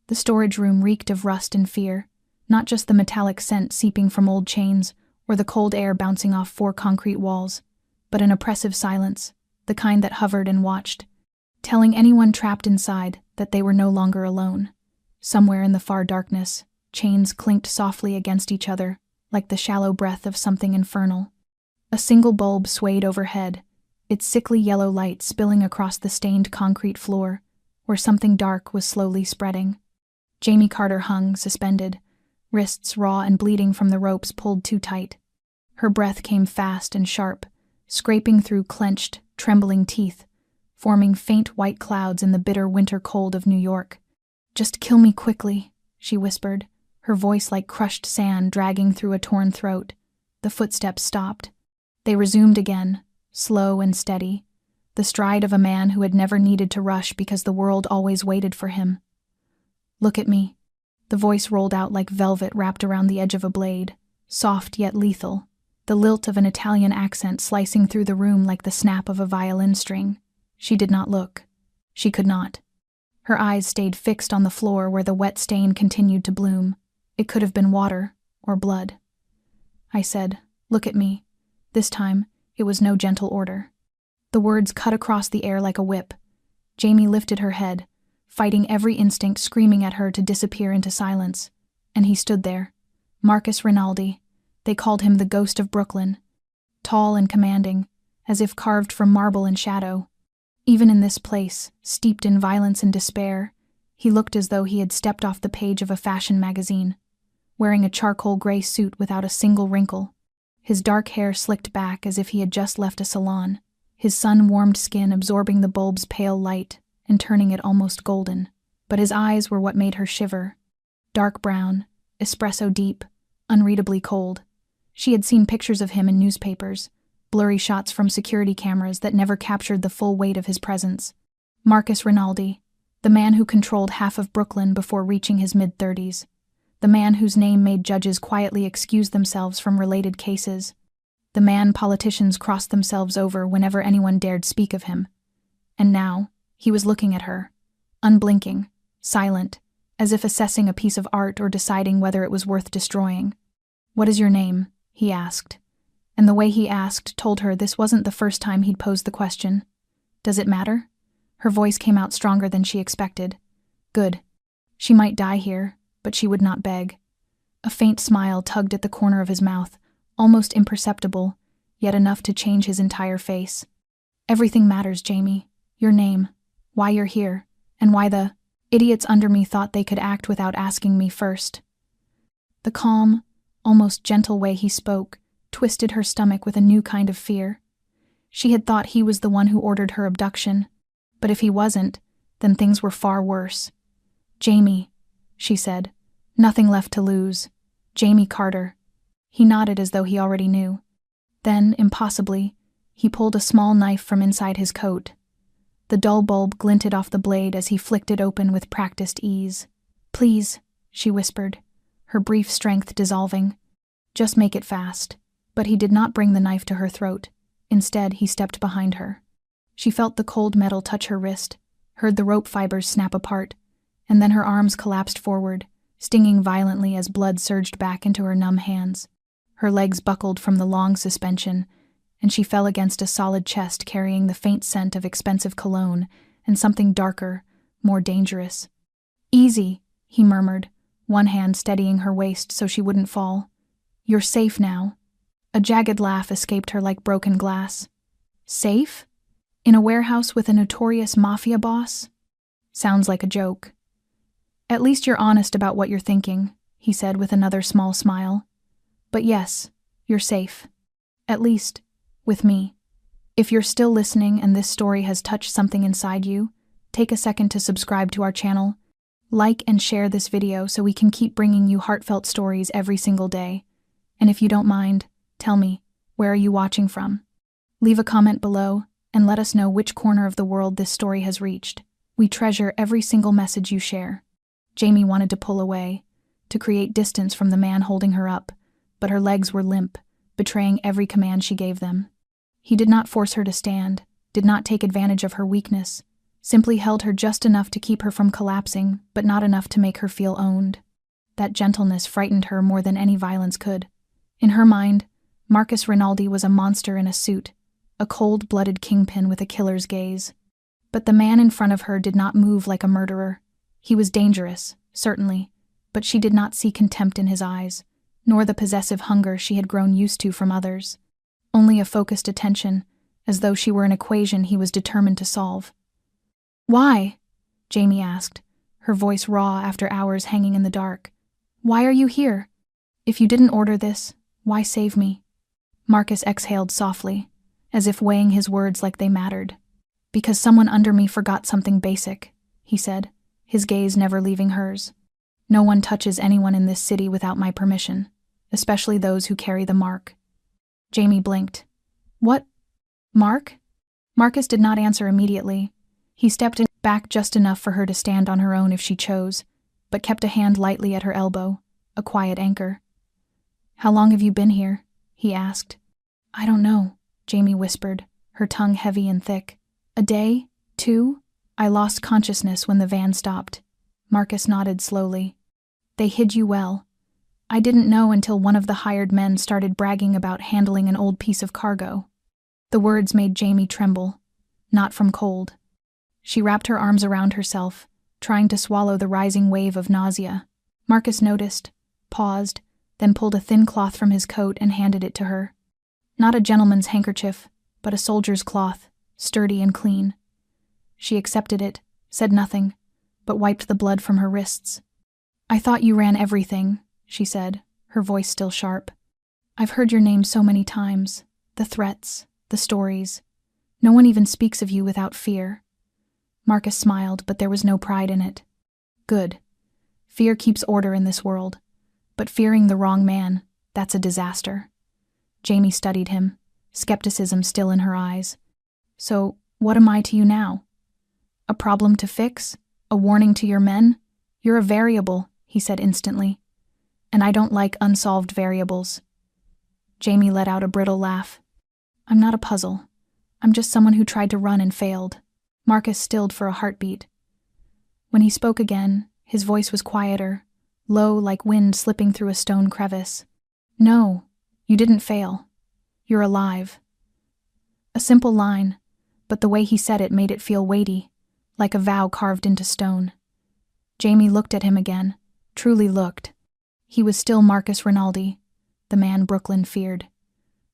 The storage room reeked of rust and fear, not just the metallic scent seeping from old chains or the cold air bouncing off 4 concrete walls, but an oppressive silence, the kind that hovered and watched, telling anyone trapped inside that they were no longer alone. Somewhere in the far darkness, chains clinked softly against each other, like the shallow breath of something infernal. A single bulb swayed overhead, its sickly yellow light spilling across the stained concrete floor, where something dark was slowly spreading. Jamie Carter hung, suspended, wrists raw and bleeding from the ropes pulled too tight. Her breath came fast and sharp, scraping through clenched, trembling teeth, forming faint white clouds in the bitter winter cold of New York. "Just kill me quickly," she whispered, her voice like crushed sand dragging through a torn throat. The footsteps stopped. They resumed again, slow and steady, the stride of a man who had never needed to rush because the world always waited for him. "Look at me." The voice rolled out like velvet wrapped around the edge of a blade, soft yet lethal, the lilt of an Italian accent slicing through the room like the snap of a violin string. She did not look. She could not. Her eyes stayed fixed on the floor where the wet stain continued to bloom. It could have been water or blood. I said, "Look at me." This time, it was no gentle order. The words cut across the air like a whip. Jamie lifted her head, fighting every instinct screaming at her to disappear into silence. And he stood there. Marcus Rinaldi. They called him the Ghost of Brooklyn. Tall and commanding, as if carved from marble and shadow. Even in this place, steeped in violence and despair, he looked as though he had stepped off the page of a fashion magazine, wearing a charcoal gray suit without a single wrinkle, his dark hair slicked back as if he had just left a salon, his sun-warmed skin absorbing the bulb's pale light and turning it almost golden. But his eyes were what made her shiver. Dark brown, espresso deep, unreadably cold. She had seen pictures of him in newspapers, blurry shots from security cameras that never captured the full weight of his presence. Marcus Rinaldi, the man who controlled half of Brooklyn before reaching his mid-30s. The man whose name made judges quietly excuse themselves from related cases. The man politicians crossed themselves over whenever anyone dared speak of him. And now, he was looking at her, unblinking, silent, as if assessing a piece of art or deciding whether it was worth destroying. "What is your name?" he asked. And the way he asked told her this wasn't the first time he'd posed the question. "Does it matter?" Her voice came out stronger than she expected. "Good. She might die here, but she would not beg." A faint smile tugged at the corner of his mouth, almost imperceptible, yet enough to change his entire face. "Everything matters, Jamie. Your name, why you're here, and why the idiots under me thought they could act without asking me first." The calm, almost gentle way he spoke twisted her stomach with a new kind of fear. She had thought he was the one who ordered her abduction, but if he wasn't, then things were far worse. "Jamie," she said, "nothing left to lose. Jamie Carter." He nodded as though he already knew. Then, impossibly, he pulled a small knife from inside his coat. The dull bulb glinted off the blade as he flicked it open with practiced ease. "Please," she whispered, her brief strength dissolving. "Just make it fast." But he did not bring the knife to her throat. Instead, he stepped behind her. She felt the cold metal touch her wrist, heard the rope fibers snap apart, and then her arms collapsed forward, stinging violently as blood surged back into her numb hands. Her legs buckled from the long suspension, and she fell against a solid chest carrying the faint scent of expensive cologne and something darker, more dangerous. "Easy," he murmured, one hand steadying her waist so she wouldn't fall. "You're safe now." A jagged laugh escaped her like broken glass. "Safe? In a warehouse with a notorious Mafia boss? Sounds like a joke." "At least you're honest about what you're thinking," he said with another small smile. "But yes, you're safe. At least, with me." If you're still listening and this story has touched something inside you, take a second to subscribe to our channel. Like and share this video so we can keep bringing you heartfelt stories every single day. And if you don't mind, tell me, where are you watching from? Leave a comment below and let us know which corner of the world this story has reached. We treasure every single message you share. Jamie wanted to pull away, to create distance from the man holding her up, but her legs were limp, betraying every command she gave them. He did not force her to stand, did not take advantage of her weakness, simply held her just enough to keep her from collapsing, but not enough to make her feel owned. That gentleness frightened her more than any violence could. In her mind, Marcus Rinaldi was a monster in a suit, a cold-blooded kingpin with a killer's gaze. But the man in front of her did not move like a murderer. He was dangerous, certainly, but she did not see contempt in his eyes, nor the possessive hunger she had grown used to from others. Only a focused attention, as though she were an equation he was determined to solve. "Why?" Jamie asked, her voice raw after hours hanging in the dark. "Why are you here? If you didn't order this, why save me?" Marcus exhaled softly, as if weighing his words like they mattered. "Because someone under me forgot something basic," he said, his gaze never leaving hers. "No one touches anyone in this city without my permission, especially those who carry the mark." Jamie blinked. "What? Mark?" Marcus did not answer immediately. He stepped back just enough for her to stand on her own if she chose, but kept a hand lightly at her elbow, a quiet anchor. "How long have you been here?" he asked. "I don't know," Jamie whispered, her tongue heavy and thick. "A day? 2? I lost consciousness when the van stopped." Marcus nodded slowly. "They hid you well. I didn't know until one of the hired men started bragging about handling an old piece of cargo." The words made Jamie tremble, not from cold. She wrapped her arms around herself, trying to swallow the rising wave of nausea. Marcus noticed, paused, then pulled a thin cloth from his coat and handed it to her. Not a gentleman's handkerchief, but a soldier's cloth, sturdy and clean. She accepted it, said nothing, but wiped the blood from her wrists. "I thought you ran everything," she said, her voice still sharp. "I've heard your name so many times, the threats, the stories. No one even speaks of you without fear." Marcus smiled, but there was no pride in it. "Good. Fear keeps order in this world, but fearing the wrong man, that's a disaster." Jamie studied him, skepticism still in her eyes. "So, what am I to you now? A problem to fix? A warning to your men? You're a variable," he said instantly. "And I don't like unsolved variables." Jamie let out a brittle laugh. "I'm not a puzzle. I'm just someone who tried to run and failed." Marcus stilled for a heartbeat. When he spoke again, his voice was quieter, low like wind slipping through a stone crevice. "No, you didn't fail. You're alive." A simple line, but the way he said it made it feel weighty, like a vow carved into stone. Jamie looked at him again, truly looked. He was still Marcus Rinaldi, the man Brooklyn feared.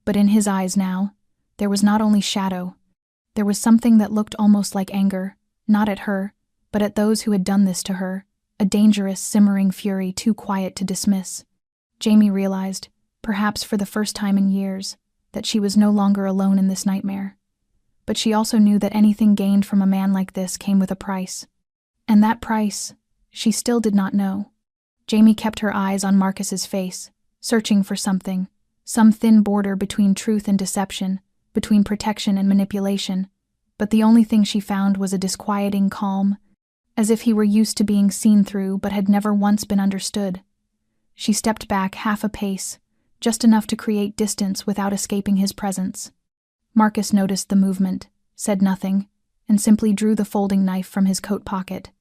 But in his eyes now, there was not only shadow. There was something that looked almost like anger, not at her, but at those who had done this to her, a dangerous, simmering fury too quiet to dismiss. Jamie realized, perhaps for the first time in years, that she was no longer alone in this nightmare. But she also knew that anything gained from a man like this came with a price. And that price, she still did not know. Jamie kept her eyes on Marcus's face, searching for something, some thin border between truth and deception, between protection and manipulation, but the only thing she found was a disquieting calm, as if he were used to being seen through but had never once been understood. She stepped back half a pace, just enough to create distance without escaping his presence. Marcus noticed the movement, said nothing, and simply drew the folding knife from his coat pocket.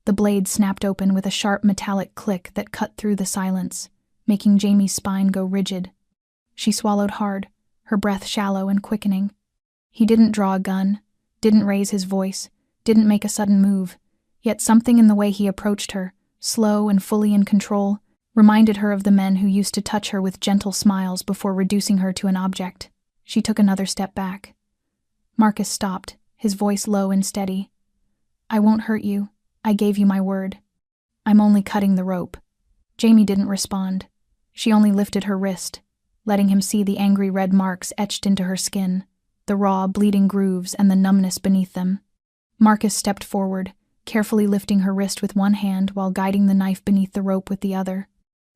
The blade snapped open with a sharp metallic click that cut through the silence, making Jamie's spine go rigid. She swallowed hard, her breath shallow and quickening. He didn't draw a gun, didn't raise his voice, didn't make a sudden move, yet something in the way he approached her, slow and fully in control, reminded her of the men who used to touch her with gentle smiles before reducing her to an object. She took another step back. Marcus stopped, his voice low and steady. "I won't hurt you. I gave you my word. I'm only cutting the rope." Jamie didn't respond. She only lifted her wrist, letting him see the angry red marks etched into her skin, the raw, bleeding grooves and the numbness beneath them. Marcus stepped forward, carefully lifting her wrist with one hand while guiding the knife beneath the rope with the other.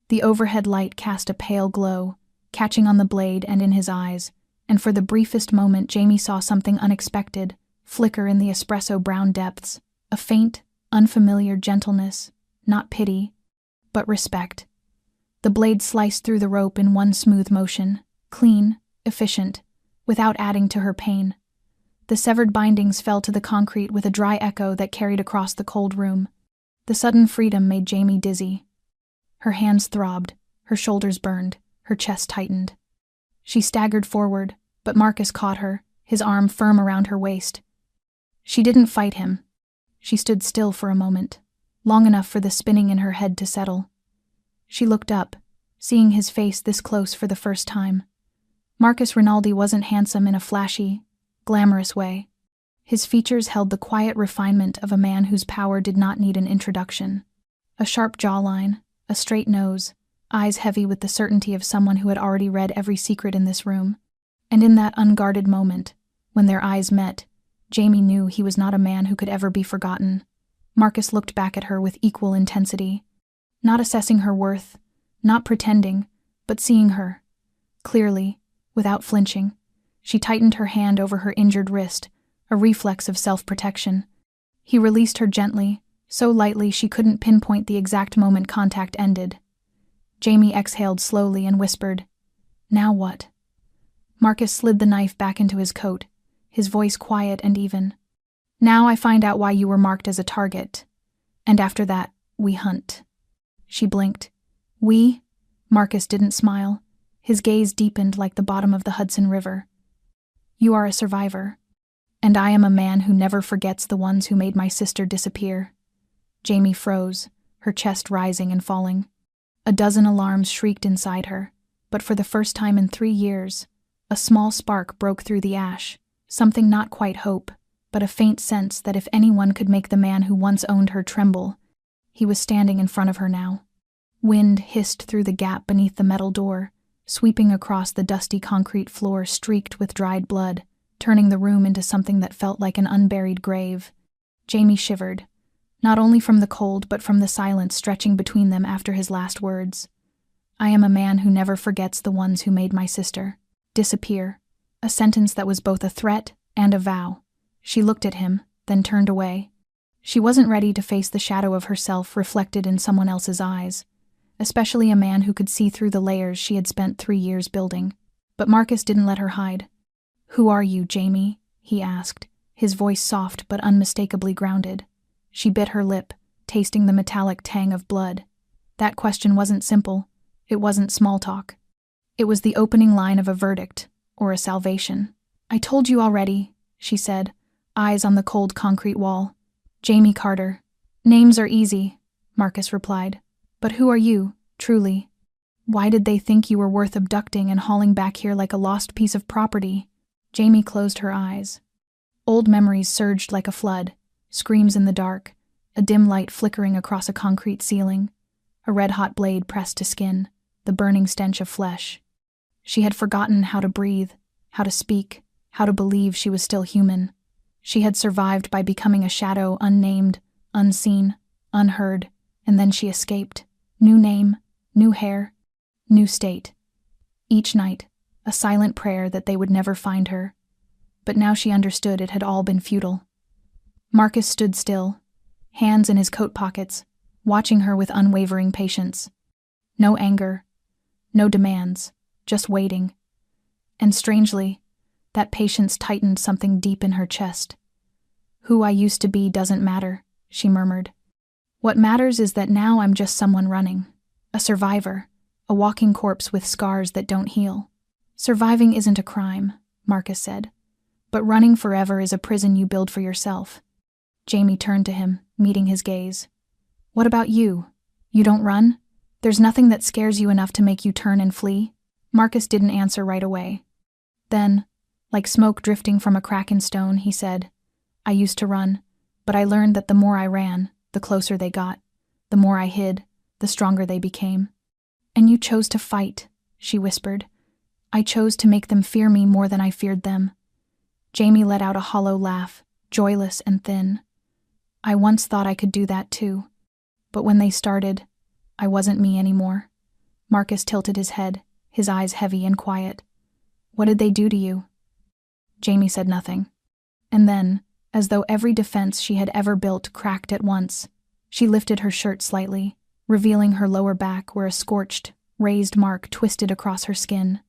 The overhead light cast a pale glow, catching on the blade and in his eyes, and for the briefest moment Jamie saw something unexpected flicker in the espresso-brown depths, a faint, unfamiliar gentleness, not pity, but respect. The blade sliced through the rope in one smooth motion, clean, efficient, without adding to her pain. The severed bindings fell to the concrete with a dry echo that carried across the cold room. The sudden freedom made Jamie dizzy. Her hands throbbed, her shoulders burned, her chest tightened. She staggered forward, but Marcus caught her, his arm firm around her waist. She didn't fight him. She stood still for a moment, long enough for the spinning in her head to settle. She looked up, seeing his face this close for the first time. Marcus Rinaldi wasn't handsome in a flashy, glamorous way. His features held the quiet refinement of a man whose power did not need an introduction. A sharp jawline, a straight nose, eyes heavy with the certainty of someone who had already read every secret in this room. And in that unguarded moment, when their eyes met, Jamie knew he was not a man who could ever be forgotten. Marcus looked back at her with equal intensity, not assessing her worth, not pretending, but seeing her. Clearly, without flinching, she tightened her hand over her injured wrist, a reflex of self-protection. He released her gently, so lightly she couldn't pinpoint the exact moment contact ended. Jamie exhaled slowly and whispered, "Now what?" Marcus slid the knife back into his coat, his voice quiet and even. "Now I find out why you were marked as a target. And after that, we hunt." She blinked. "We?" Marcus didn't smile. His gaze deepened like the bottom of the Hudson River. "You are a survivor. And I am a man who never forgets the ones who made my sister disappear." Jamie froze, her chest rising and falling. A dozen alarms shrieked inside her, but for the first time in 3 years, a small spark broke through the ash, something not quite hope, but a faint sense that if anyone could make the man who once owned her tremble, he was standing in front of her now. Wind hissed through the gap beneath the metal door, sweeping across the dusty concrete floor streaked with dried blood, turning the room into something that felt like an unburied grave. Jamie shivered, not only from the cold but from the silence stretching between them after his last words. "I am a man who never forgets the ones who made my sister disappear," a sentence that was both a threat and a vow. She looked at him, then turned away. She wasn't ready to face the shadow of herself reflected in someone else's eyes, especially a man who could see through the layers she had spent 3 years building. But Marcus didn't let her hide. "Who are you, Jamie?" he asked, his voice soft but unmistakably grounded. She bit her lip, tasting the metallic tang of blood. That question wasn't simple. It wasn't small talk. It was the opening line of a verdict, or a salvation. "I told you already," she said, eyes on the cold concrete wall. "Jamie Carter." "Names are easy," Marcus replied. "But who are you, truly? Why did they think you were worth abducting and hauling back here like a lost piece of property?" Jamie closed her eyes. Old memories surged like a flood, screams in the dark, a dim light flickering across a concrete ceiling, a red-hot blade pressed to skin, the burning stench of flesh. She had forgotten how to breathe, how to speak, how to believe she was still human. She had survived by becoming a shadow, unnamed, unseen, unheard, and then she escaped. New name, new hair, new state. Each night, a silent prayer that they would never find her. But now she understood it had all been futile. Marcus stood still, hands in his coat pockets, watching her with unwavering patience. No anger, no demands, just waiting. And strangely, that patience tightened something deep in her chest. "Who I used to be doesn't matter," she murmured. "What matters is that now I'm just someone running, a survivor, a walking corpse with scars that don't heal." "Surviving isn't a crime," Marcus said, "but running forever is a prison you build for yourself." Jamie turned to him, meeting his gaze. "What about you? You don't run? There's nothing that scares you enough to make you turn and flee?" Marcus didn't answer right away. Then, like smoke drifting from a crack in stone, he said, "I used to run, but I learned that the more I ran, the closer they got. The more I hid, the stronger they became." "And you chose to fight," she whispered. "I chose to make them fear me more than I feared them." Jamie let out a hollow laugh, joyless and thin. "I once thought I could do that too. But when they started, I wasn't me anymore." Marcus tilted his head, his eyes heavy and quiet. "What did they do to you?" Jamie said nothing. And then, as though every defense she had ever built cracked at once, she lifted her shirt slightly, revealing her lower back where a scorched, raised mark twisted across her skin.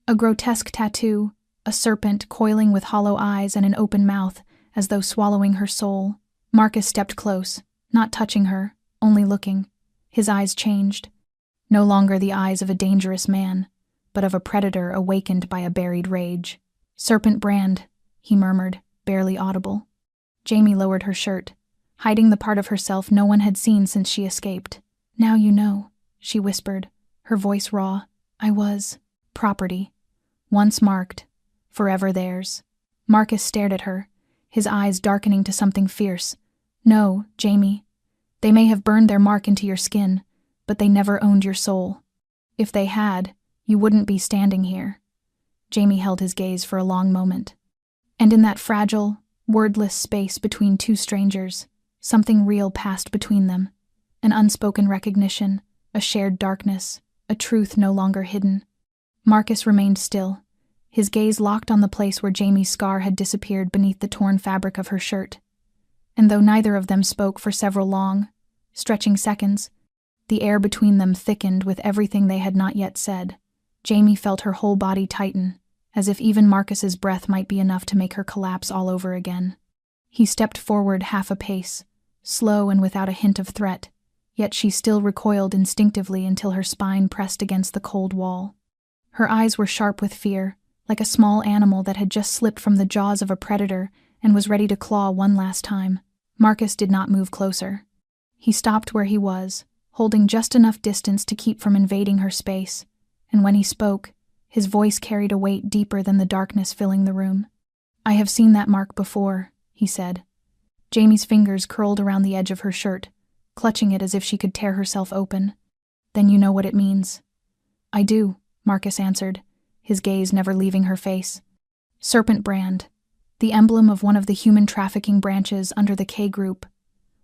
A grotesque tattoo, a serpent coiling with hollow eyes and an open mouth, as though swallowing her soul. Marcus stepped close, not touching her, only looking. His eyes changed. No longer the eyes of a dangerous man, but of a predator awakened by a buried rage. "Serpent brand," he murmured, barely audible. Jamie lowered her shirt, hiding the part of herself no one had seen since she escaped. "Now you know," she whispered, her voice raw. "I was property. Once marked. Forever theirs." Marcus stared at her, his eyes darkening to something fierce. "No, Jamie. They may have burned their mark into your skin, but they never owned your soul. If they had, you wouldn't be standing here." Jamie held his gaze for a long moment. And in that fragile, wordless space between two strangers, something real passed between them. An unspoken recognition, a shared darkness, a truth no longer hidden. Marcus remained still, his gaze locked on the place where Jamie's scar had disappeared beneath the torn fabric of her shirt. And though neither of them spoke for several long, stretching seconds, the air between them thickened with everything they had not yet said. Jamie felt her whole body tighten, as if even Marcus's breath might be enough to make her collapse all over again. He stepped forward half a pace, slow and without a hint of threat, yet she still recoiled instinctively until her spine pressed against the cold wall. Her eyes were sharp with fear, like a small animal that had just slipped from the jaws of a predator and was ready to claw one last time. Marcus did not move closer. He stopped where he was, holding just enough distance to keep from invading her space, and when he spoke, his voice carried a weight deeper than the darkness filling the room. "I have seen that mark before," he said. Jamie's fingers curled around the edge of her shirt, clutching it as if she could tear herself open. "Then you know what it means." "I do," Marcus answered, his gaze never leaving her face. "Serpent brand, the emblem of one of the human trafficking branches under the K Group,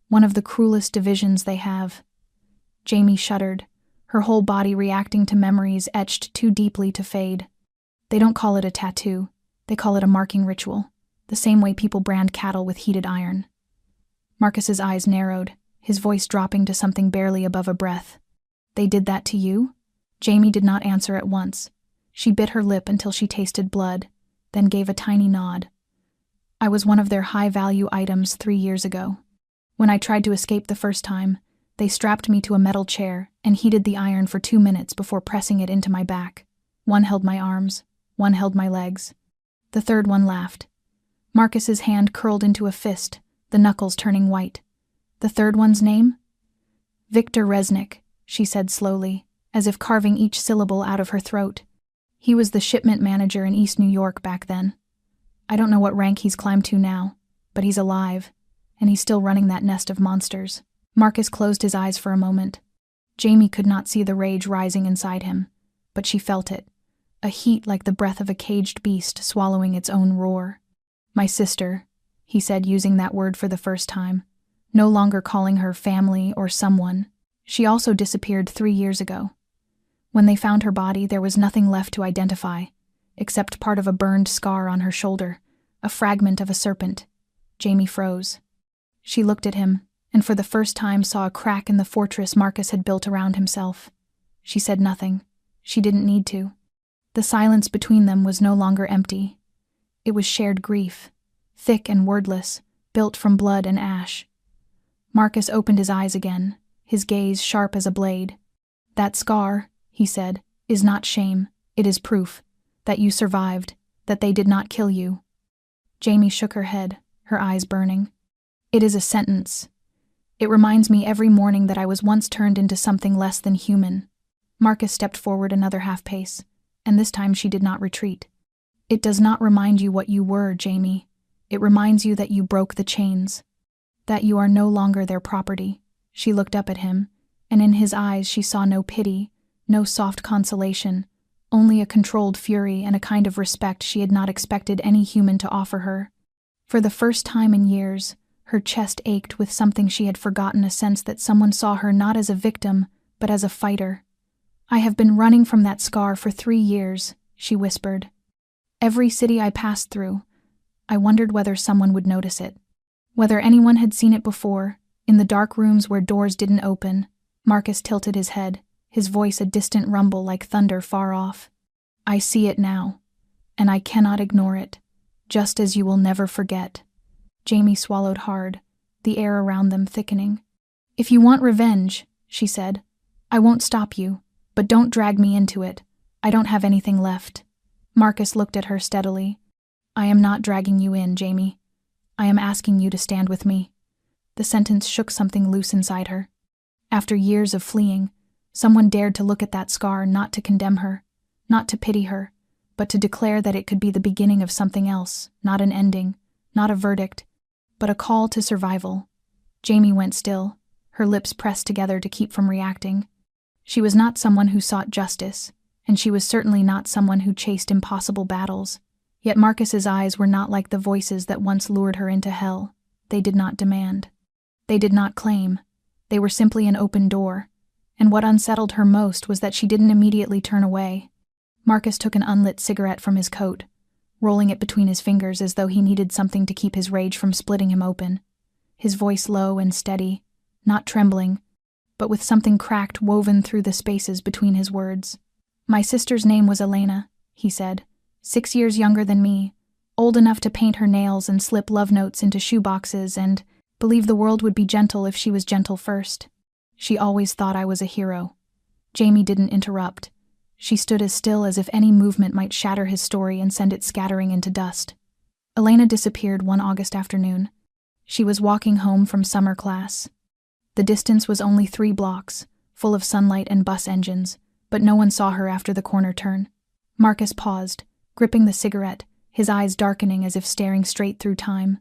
one of the cruelest divisions they have." Jamie shuddered, her whole body reacting to memories etched too deeply to fade. "They don't call it a tattoo, they call it a marking ritual, the same way people brand cattle with heated iron." Marcus's eyes narrowed, his voice dropping to something barely above a breath. "They did that to you?" Jamie did not answer at once. She bit her lip until she tasted blood, then gave a tiny nod. "I was one of their high-value items 3 years ago. When I tried to escape the first time, they strapped me to a metal chair and heated the iron for 2 minutes before pressing it into my back. One held my arms, one held my legs. The third one laughed." Marcus's hand curled into a fist, the knuckles turning white. "The third one's name?" "Victor Resnick," she said slowly, as if carving each syllable out of her throat. "He was the shipment manager in East New York back then. I don't know what rank he's climbed to now, but he's alive, and he's still running that nest of monsters." Marcus closed his eyes for a moment. Jamie could not see the rage rising inside him, but she felt it, a heat like the breath of a caged beast swallowing its own roar. "My sister," he said, using that word for the first time, no longer calling her family or someone. "She also disappeared 3 years ago. When they found her body, there was nothing left to identify, except part of a burned scar on her shoulder, a fragment of a serpent." Jamie froze. She looked at him, and for the first time saw a crack in the fortress Marcus had built around himself. She said nothing. She didn't need to. The silence between them was no longer empty. It was shared grief, thick and wordless, built from blood and ash. Marcus opened his eyes again, his gaze sharp as a blade. "That scar," he said, "is not shame. It is proof that you survived, that they did not kill you." Jamie shook her head, her eyes burning. "It is a sentence. It reminds me every morning that I was once turned into something less than human." Marcus stepped forward another half-pace, and this time she did not retreat. "It does not remind you what you were, Jamie. It reminds you that you broke the chains, that you are no longer their property." She looked up at him, and in his eyes she saw no pity, no soft consolation, only a controlled fury and a kind of respect she had not expected any human to offer her. For the first time in years, her chest ached with something she had forgotten, a sense that someone saw her not as a victim, but as a fighter. "I have been running from that scar for 3 years, she whispered. "Every city I passed through, I wondered whether someone would notice it. Whether anyone had seen it before, in the dark rooms where doors didn't open." Marcus tilted his head, his voice a distant rumble like thunder far off. "I see it now. And I cannot ignore it, just as you will never forget. Jamie swallowed hard, the air around them thickening. If you want revenge, she said, I won't stop you, but don't drag me into it. I don't have anything left. Marcus looked at her steadily. I am not dragging you in, Jamie. I am asking you to stand with me. The sentence shook something loose inside her. After years of fleeing, someone dared to look at that scar, not to condemn her, not to pity her, but to declare that it could be the beginning of something else, not an ending, not a verdict, but a call to survival. Jamie went still, her lips pressed together to keep from reacting. She was not someone who sought justice, and she was certainly not someone who chased impossible battles. Yet Marcus's eyes were not like the voices that once lured her into hell. They did not demand. They did not claim. They were simply an open door. And what unsettled her most was that she didn't immediately turn away. Marcus took an unlit cigarette from his coat, rolling it between his fingers as though he needed something to keep his rage from splitting him open. His voice low and steady, not trembling, but with something cracked woven through the spaces between his words. My sister's name was Elena, he said, 6 years younger than me, old enough to paint her nails and slip love notes into shoeboxes and believe the world would be gentle if she was gentle first. She always thought I was a hero. Jamie didn't interrupt. She stood as still as if any movement might shatter his story and send it scattering into dust. Elena disappeared one August afternoon. She was walking home from summer class. The distance was only 3 blocks, full of sunlight and bus engines, but no one saw her after the corner turn. Marcus paused, gripping the cigarette, his eyes darkening as if staring straight through time.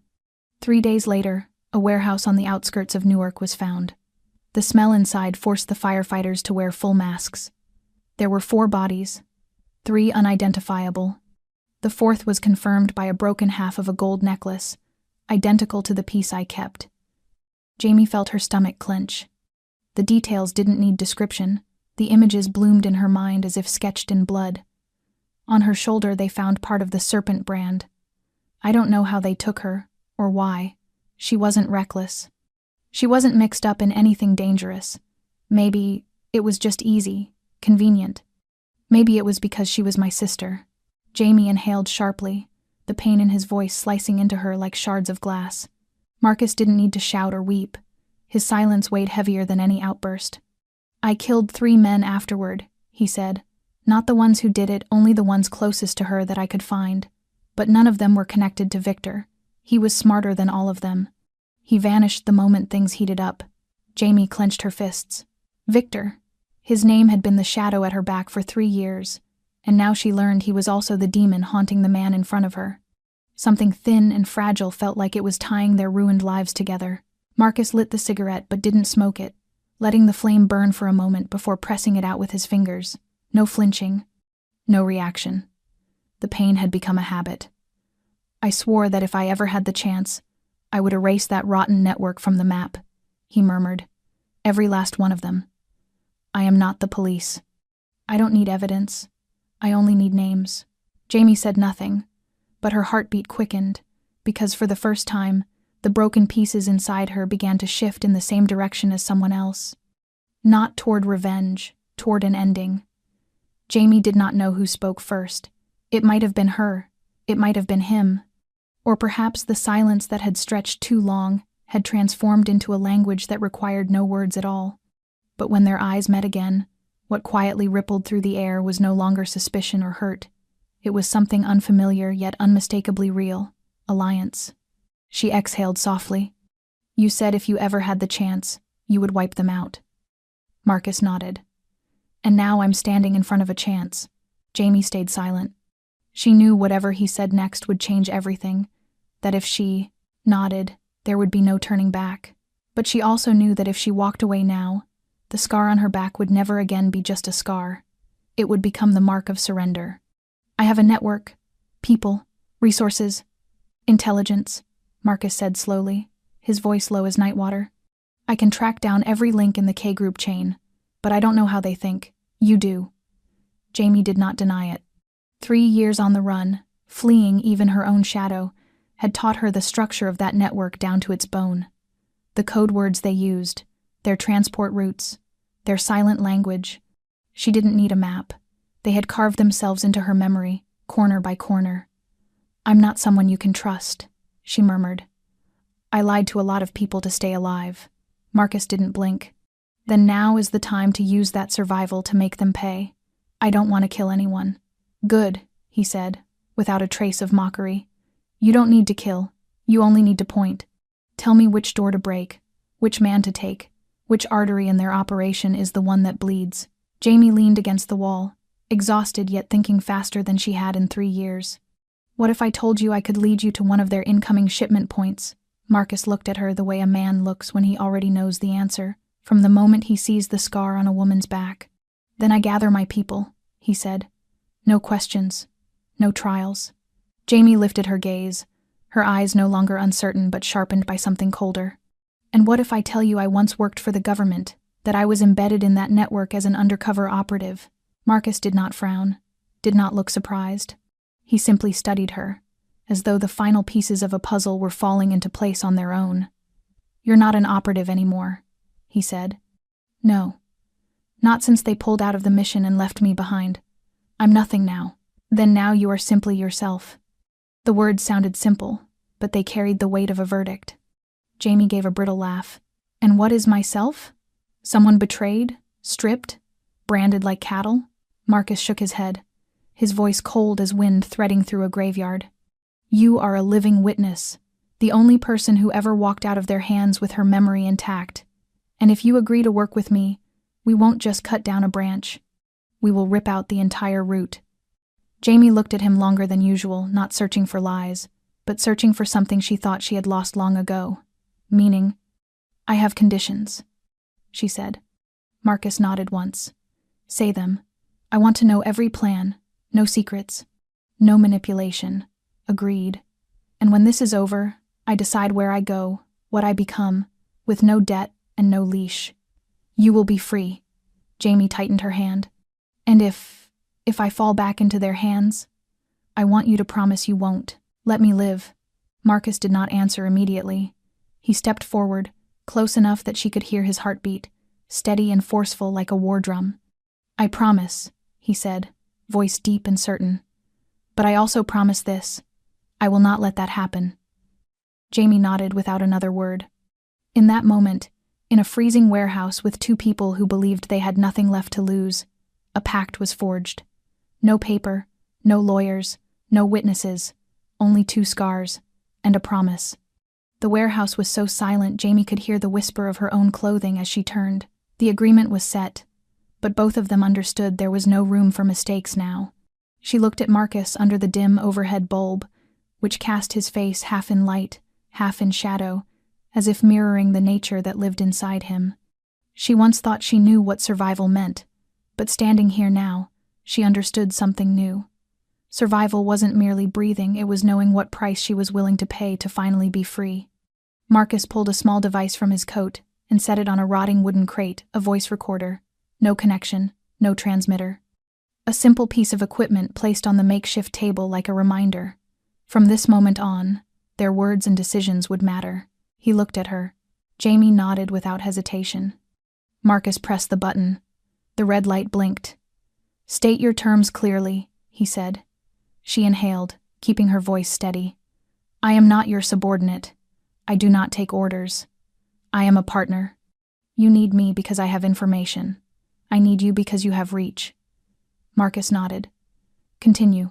3 days later, a warehouse on the outskirts of Newark was found. The smell inside forced the firefighters to wear full masks. There were 4 bodies, 3 unidentifiable. The 4th was confirmed by a broken half of a gold necklace, identical to the piece I kept. Jamie felt her stomach clench. The details didn't need description. The images bloomed in her mind as if sketched in blood. On her shoulder they found part of the serpent brand. I don't know how they took her, or why. She wasn't reckless. She wasn't mixed up in anything dangerous. Maybe it was just easy, convenient. Maybe it was because she was my sister. Jamie inhaled sharply, the pain in his voice slicing into her like shards of glass. Marcus didn't need to shout or weep. His silence weighed heavier than any outburst. I killed 3 men afterward, he said. Not the ones who did it, only the ones closest to her that I could find. But none of them were connected to Victor. He was smarter than all of them. He vanished the moment things heated up. Jamie clenched her fists. Victor. His name had been the shadow at her back for 3 years, and now she learned he was also the demon haunting the man in front of her. Something thin and fragile felt like it was tying their ruined lives together. Marcus lit the cigarette but didn't smoke it, letting the flame burn for a moment before pressing it out with his fingers. No flinching. No reaction. The pain had become a habit. I swore that if I ever had the chance, I would erase that rotten network from the map, he murmured. Every last one of them. I am not the police. I don't need evidence. I only need names. Jamie said nothing, but her heartbeat quickened, because for the first time, the broken pieces inside her began to shift in the same direction as someone else. Not toward revenge, toward an ending. Jamie did not know who spoke first. It might have been her. It might have been him. Or perhaps the silence that had stretched too long had transformed into a language that required no words at all. But when their eyes met again, what quietly rippled through the air was no longer suspicion or hurt. It was something unfamiliar yet unmistakably real. Alliance. She exhaled softly. You said if you ever had the chance, you would wipe them out. Marcus nodded. And now I'm standing in front of a chance. Jamie stayed silent. She knew whatever he said next would change everything, that if she nodded, there would be no turning back. But she also knew that if she walked away now, the scar on her back would never again be just a scar. It would become the mark of surrender. I have a network, people, resources, intelligence, Marcus said slowly, his voice low as night water. I can track down every link in the K-group chain, but I don't know how they think. You do. Jamie did not deny it. 3 years on the run, fleeing even her own shadow, had taught her the structure of that network down to its bone. The code words they used, their transport routes, their silent language. She didn't need a map. They had carved themselves into her memory, corner by corner. "I'm not someone you can trust," she murmured. "I lied to a lot of people to stay alive." Marcus didn't blink. "Then now is the time to use that survival to make them pay. I don't want to kill anyone." "Good," he said, without a trace of mockery. "You don't need to kill. You only need to point. Tell me which door to break, which man to take, which artery in their operation is the one that bleeds." Jamie leaned against the wall, exhausted yet thinking faster than she had in 3 years. "What if I told you I could lead you to one of their incoming shipment points?" Marcus looked at her the way a man looks when he already knows the answer, from the moment he sees the scar on a woman's back. "Then I gather my people," he said. "No questions. No trials." Jamie lifted her gaze, her eyes no longer uncertain but sharpened by something colder. "And what if I tell you I once worked for the government, that I was embedded in that network as an undercover operative?" Marcus did not frown, did not look surprised. He simply studied her, as though the final pieces of a puzzle were falling into place on their own. "You're not an operative anymore," he said. "No. Not since they pulled out of the mission and left me behind. I'm nothing now." "Then now you are simply yourself." The words sounded simple, but they carried the weight of a verdict. Jamie gave a brittle laugh. "And what is myself? Someone betrayed, stripped, branded like cattle?" Marcus shook his head, his voice cold as wind threading through a graveyard. "You are a living witness, the only person who ever walked out of their hands with her memory intact. And if you agree to work with me, we won't just cut down a branch. We will rip out the entire root." Jamie looked at him longer than usual, not searching for lies, but searching for something she thought she had lost long ago. Meaning. "I have conditions," she said. Marcus nodded once. "Say them. I want to know every plan, no secrets, no manipulation." "Agreed. And when this is over, I decide where I go, what I become, with no debt and no leash. You will be free." Jamie tightened her hand. "And if I fall back into their hands, I want you to promise you won't. Let me live." Marcus did not answer immediately. He stepped forward, close enough that she could hear his heartbeat, steady and forceful like a war drum. "I promise," he said, voice deep and certain. "But I also promise this. I will not let that happen." Jamie nodded without another word. In that moment, in a freezing warehouse with 2 people who believed they had nothing left to lose, a pact was forged. No paper, no lawyers, no witnesses, only 2 scars, and a promise. The warehouse was so silent Jamie could hear the whisper of her own clothing as she turned. The agreement was set, but both of them understood there was no room for mistakes now. She looked at Marcus under the dim overhead bulb, which cast his face half in light, half in shadow, as if mirroring the nature that lived inside him. She once thought she knew what survival meant, but standing here now, she understood something new. Survival wasn't merely breathing, it was knowing what price she was willing to pay to finally be free. Marcus pulled a small device from his coat and set it on a rotting wooden crate, a voice recorder. No connection, no transmitter. A simple piece of equipment placed on the makeshift table like a reminder. From this moment on, their words and decisions would matter. He looked at her. Jamie nodded without hesitation. Marcus pressed the button. The red light blinked. "State your terms clearly," he said. She inhaled, keeping her voice steady. "I am not your subordinate. I do not take orders. I am a partner. You need me because I have information. I need you because you have reach." Marcus nodded. "Continue.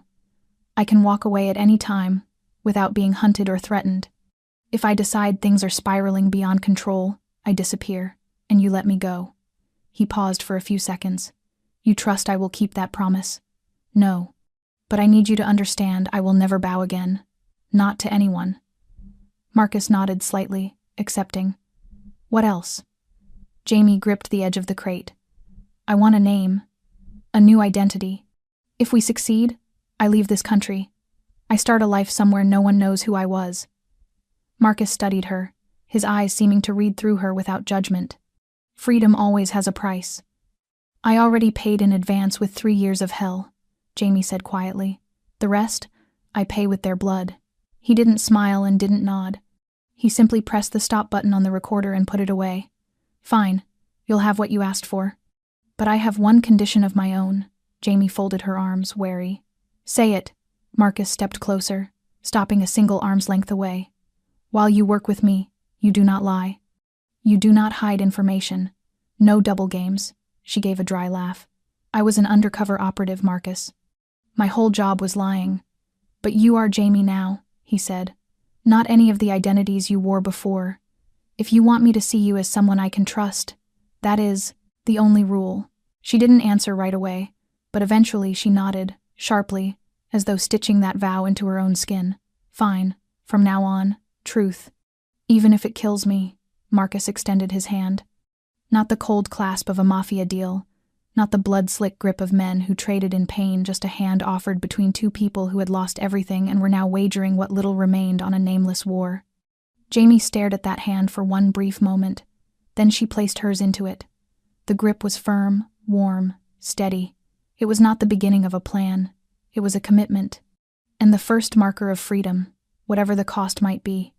I can walk away at any time, without being hunted or threatened. If I decide things are spiraling beyond control, I disappear, and you let me go." He paused for a few seconds. "You trust I will keep that promise?" "No. But I need you to understand I will never bow again. Not to anyone." Marcus nodded slightly, accepting. "What else?" Jamie gripped the edge of the crate. "I want a name. A new identity. If we succeed, I leave this country. I start a life somewhere no one knows who I was." Marcus studied her, his eyes seeming to read through her without judgment. "Freedom always has a price." "I already paid in advance with 3 years of hell," Jamie said quietly. "The rest, I pay with their blood." He didn't smile and didn't nod. He simply pressed the stop button on the recorder and put it away. "Fine, you'll have what you asked for. But I have one condition of my own." Jamie folded her arms, wary. "Say it," Marcus stepped closer, stopping a single arm's length away. While you work with me, you do not lie. You do not hide information. No double games. She gave a dry laugh. I was an undercover operative, Marcus. My whole job was lying. But you are Jamie now, he said. Not any of the identities you wore before. If you want me to see you as someone I can trust, that is the only rule. She didn't answer right away, but eventually she nodded, sharply, as though stitching that vow into her own skin. Fine. From now on, truth. Even if it kills me, Marcus extended his hand. Not the cold clasp of a Mafia deal, not the blood-slick grip of men who traded in pain, just a hand offered between two people who had lost everything and were now wagering what little remained on a nameless war. Jamie stared at that hand for one brief moment. Then she placed hers into it. The grip was firm, warm, steady. It was not the beginning of a plan. It was a commitment. And the first marker of freedom, whatever the cost might be.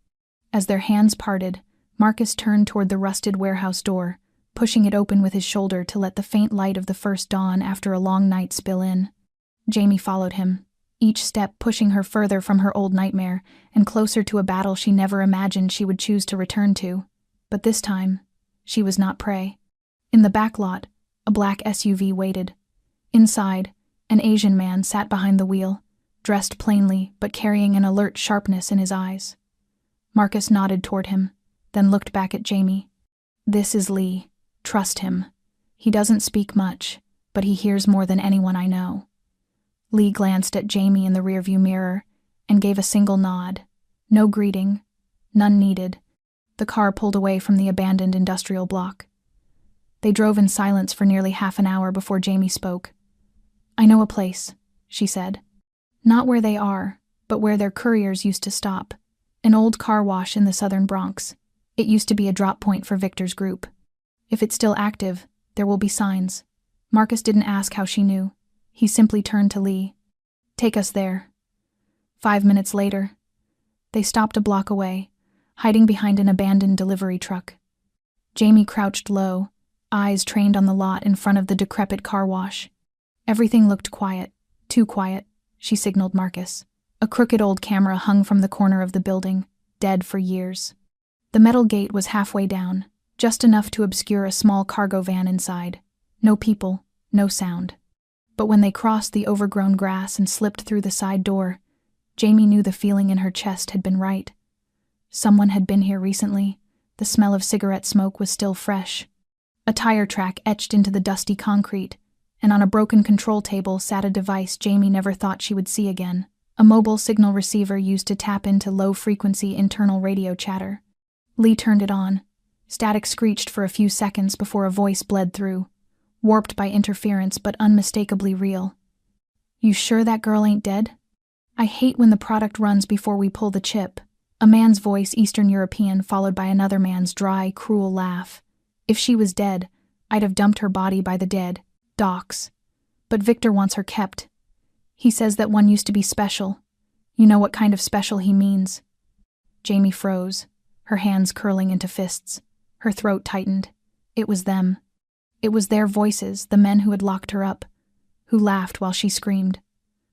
As their hands parted, Marcus turned toward the rusted warehouse door, pushing it open with his shoulder to let the faint light of the first dawn after a long night spill in. Jamie followed him, each step pushing her further from her old nightmare and closer to a battle she never imagined she would choose to return to. But this time, she was not prey. In the back lot, a black SUV waited. Inside, an Asian man sat behind the wheel, dressed plainly but carrying an alert sharpness in his eyes. Marcus nodded toward him, then looked back at Jamie. This is Lee. Trust him. He doesn't speak much, but he hears more than anyone I know. Lee glanced at Jamie in the rearview mirror and gave a single nod. No greeting. None needed. The car pulled away from the abandoned industrial block. They drove in silence for nearly half an hour before Jamie spoke. I know a place, she said. Not where they are, but where their couriers used to stop. An old car wash in the southern Bronx. It used to be a drop point for Victor's group. If it's still active, there will be signs. Marcus didn't ask how she knew. He simply turned to Lee. Take us there. 5 minutes later, they stopped a block away, hiding behind an abandoned delivery truck. Jamie crouched low, eyes trained on the lot in front of the decrepit car wash. Everything looked quiet, too quiet, she signaled Marcus. A crooked old camera hung from the corner of the building, dead for years. The metal gate was halfway down, just enough to obscure a small cargo van inside. No people, no sound. But when they crossed the overgrown grass and slipped through the side door, Jamie knew the feeling in her chest had been right. Someone had been here recently. The smell of cigarette smoke was still fresh. A tire track etched into the dusty concrete, and on a broken control table sat a device Jamie never thought she would see again. A mobile signal receiver used to tap into low-frequency internal radio chatter. Lee turned it on. Static screeched for a few seconds before a voice bled through, warped by interference but unmistakably real. You sure that girl ain't dead? I hate when the product runs before we pull the chip. A man's voice, Eastern European, followed by another man's dry, cruel laugh. If she was dead, I'd have dumped her body by the dead docks. But Victor wants her kept. He says that one used to be special. You know what kind of special he means. Jamie froze, her hands curling into fists. Her throat tightened. It was them. It was their voices, the men who had locked her up, who laughed while she screamed.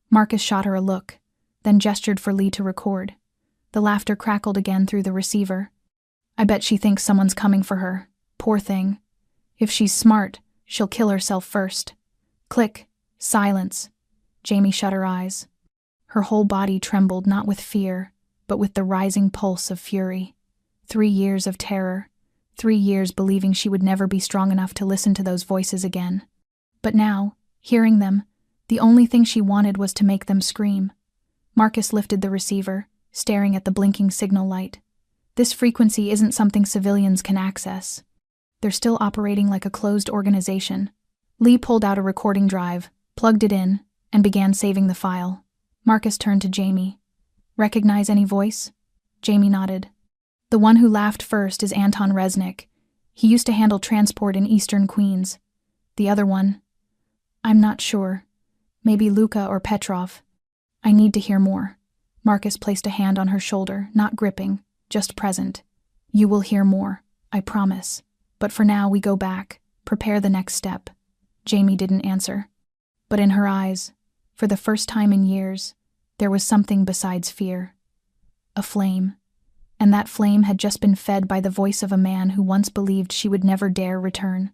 Marcus shot her a look, then gestured for Lee to record. The laughter crackled again through the receiver. I bet she thinks someone's coming for her. Poor thing. If she's smart, she'll kill herself first. Click. Silence. Jamie shut her eyes. Her whole body trembled not with fear, but with the rising pulse of fury. 3 years of terror. 3 years believing she would never be strong enough to listen to those voices again. But now, hearing them, the only thing she wanted was to make them scream. Marcus lifted the receiver, staring at the blinking signal light. This frequency isn't something civilians can access. They're still operating like a closed organization. Lee pulled out a recording drive, plugged it in, and began saving the file. Marcus turned to Jamie. Recognize any voice? Jamie nodded. The one who laughed first is Anton Resnick. He used to handle transport in eastern Queens. The other one? I'm not sure. Maybe Luka or Petrov. I need to hear more. Marcus placed a hand on her shoulder, not gripping, just present. You will hear more, I promise. But for now we go back, prepare the next step. Jamie didn't answer. But in her eyes, for the first time in years, there was something besides fear. A flame. And that flame had just been fed by the voice of a man who once believed she would never dare return.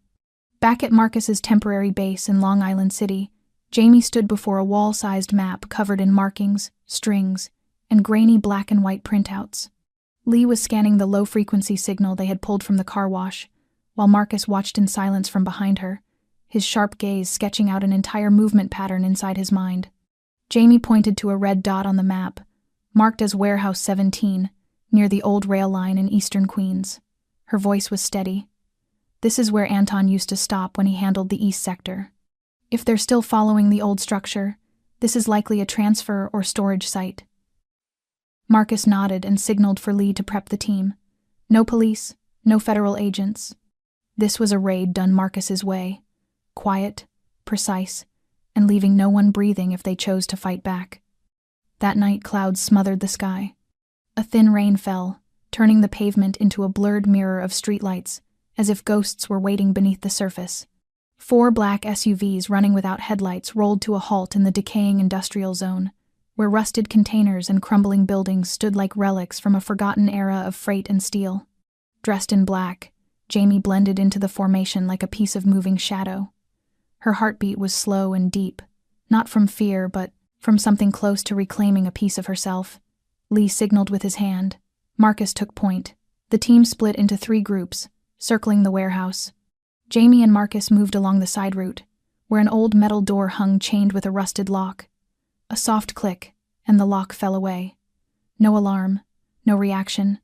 Back at Marcus's temporary base in Long Island City, Jamie stood before a wall-sized map covered in markings, strings, and grainy black and white printouts. Lee was scanning the low-frequency signal they had pulled from the car wash, while Marcus watched in silence from behind her, his sharp gaze sketching out an entire movement pattern inside his mind. Jamie pointed to a red dot on the map, marked as Warehouse 17, near the old rail line in eastern Queens. Her voice was steady. This is where Anton used to stop when he handled the east sector. If they're still following the old structure, this is likely a transfer or storage site. Marcus nodded and signaled for Lee to prep the team. No police, no federal agents. This was a raid done Marcus's way. Quiet, precise, and leaving no one breathing if they chose to fight back. That night, clouds smothered the sky. A thin rain fell, turning the pavement into a blurred mirror of streetlights, as if ghosts were waiting beneath the surface. 4 black SUVs running without headlights rolled to a halt in the decaying industrial zone, where rusted containers and crumbling buildings stood like relics from a forgotten era of freight and steel. Dressed in black, Jamie blended into the formation like a piece of moving shadow. Her heartbeat was slow and deep, not from fear but from something close to reclaiming a piece of herself. Lee signaled with his hand. Marcus took point. The team split into 3 groups, circling the warehouse. Jamie and Marcus moved along the side route, where an old metal door hung chained with a rusted lock. A soft click, and the lock fell away. No alarm, no reaction,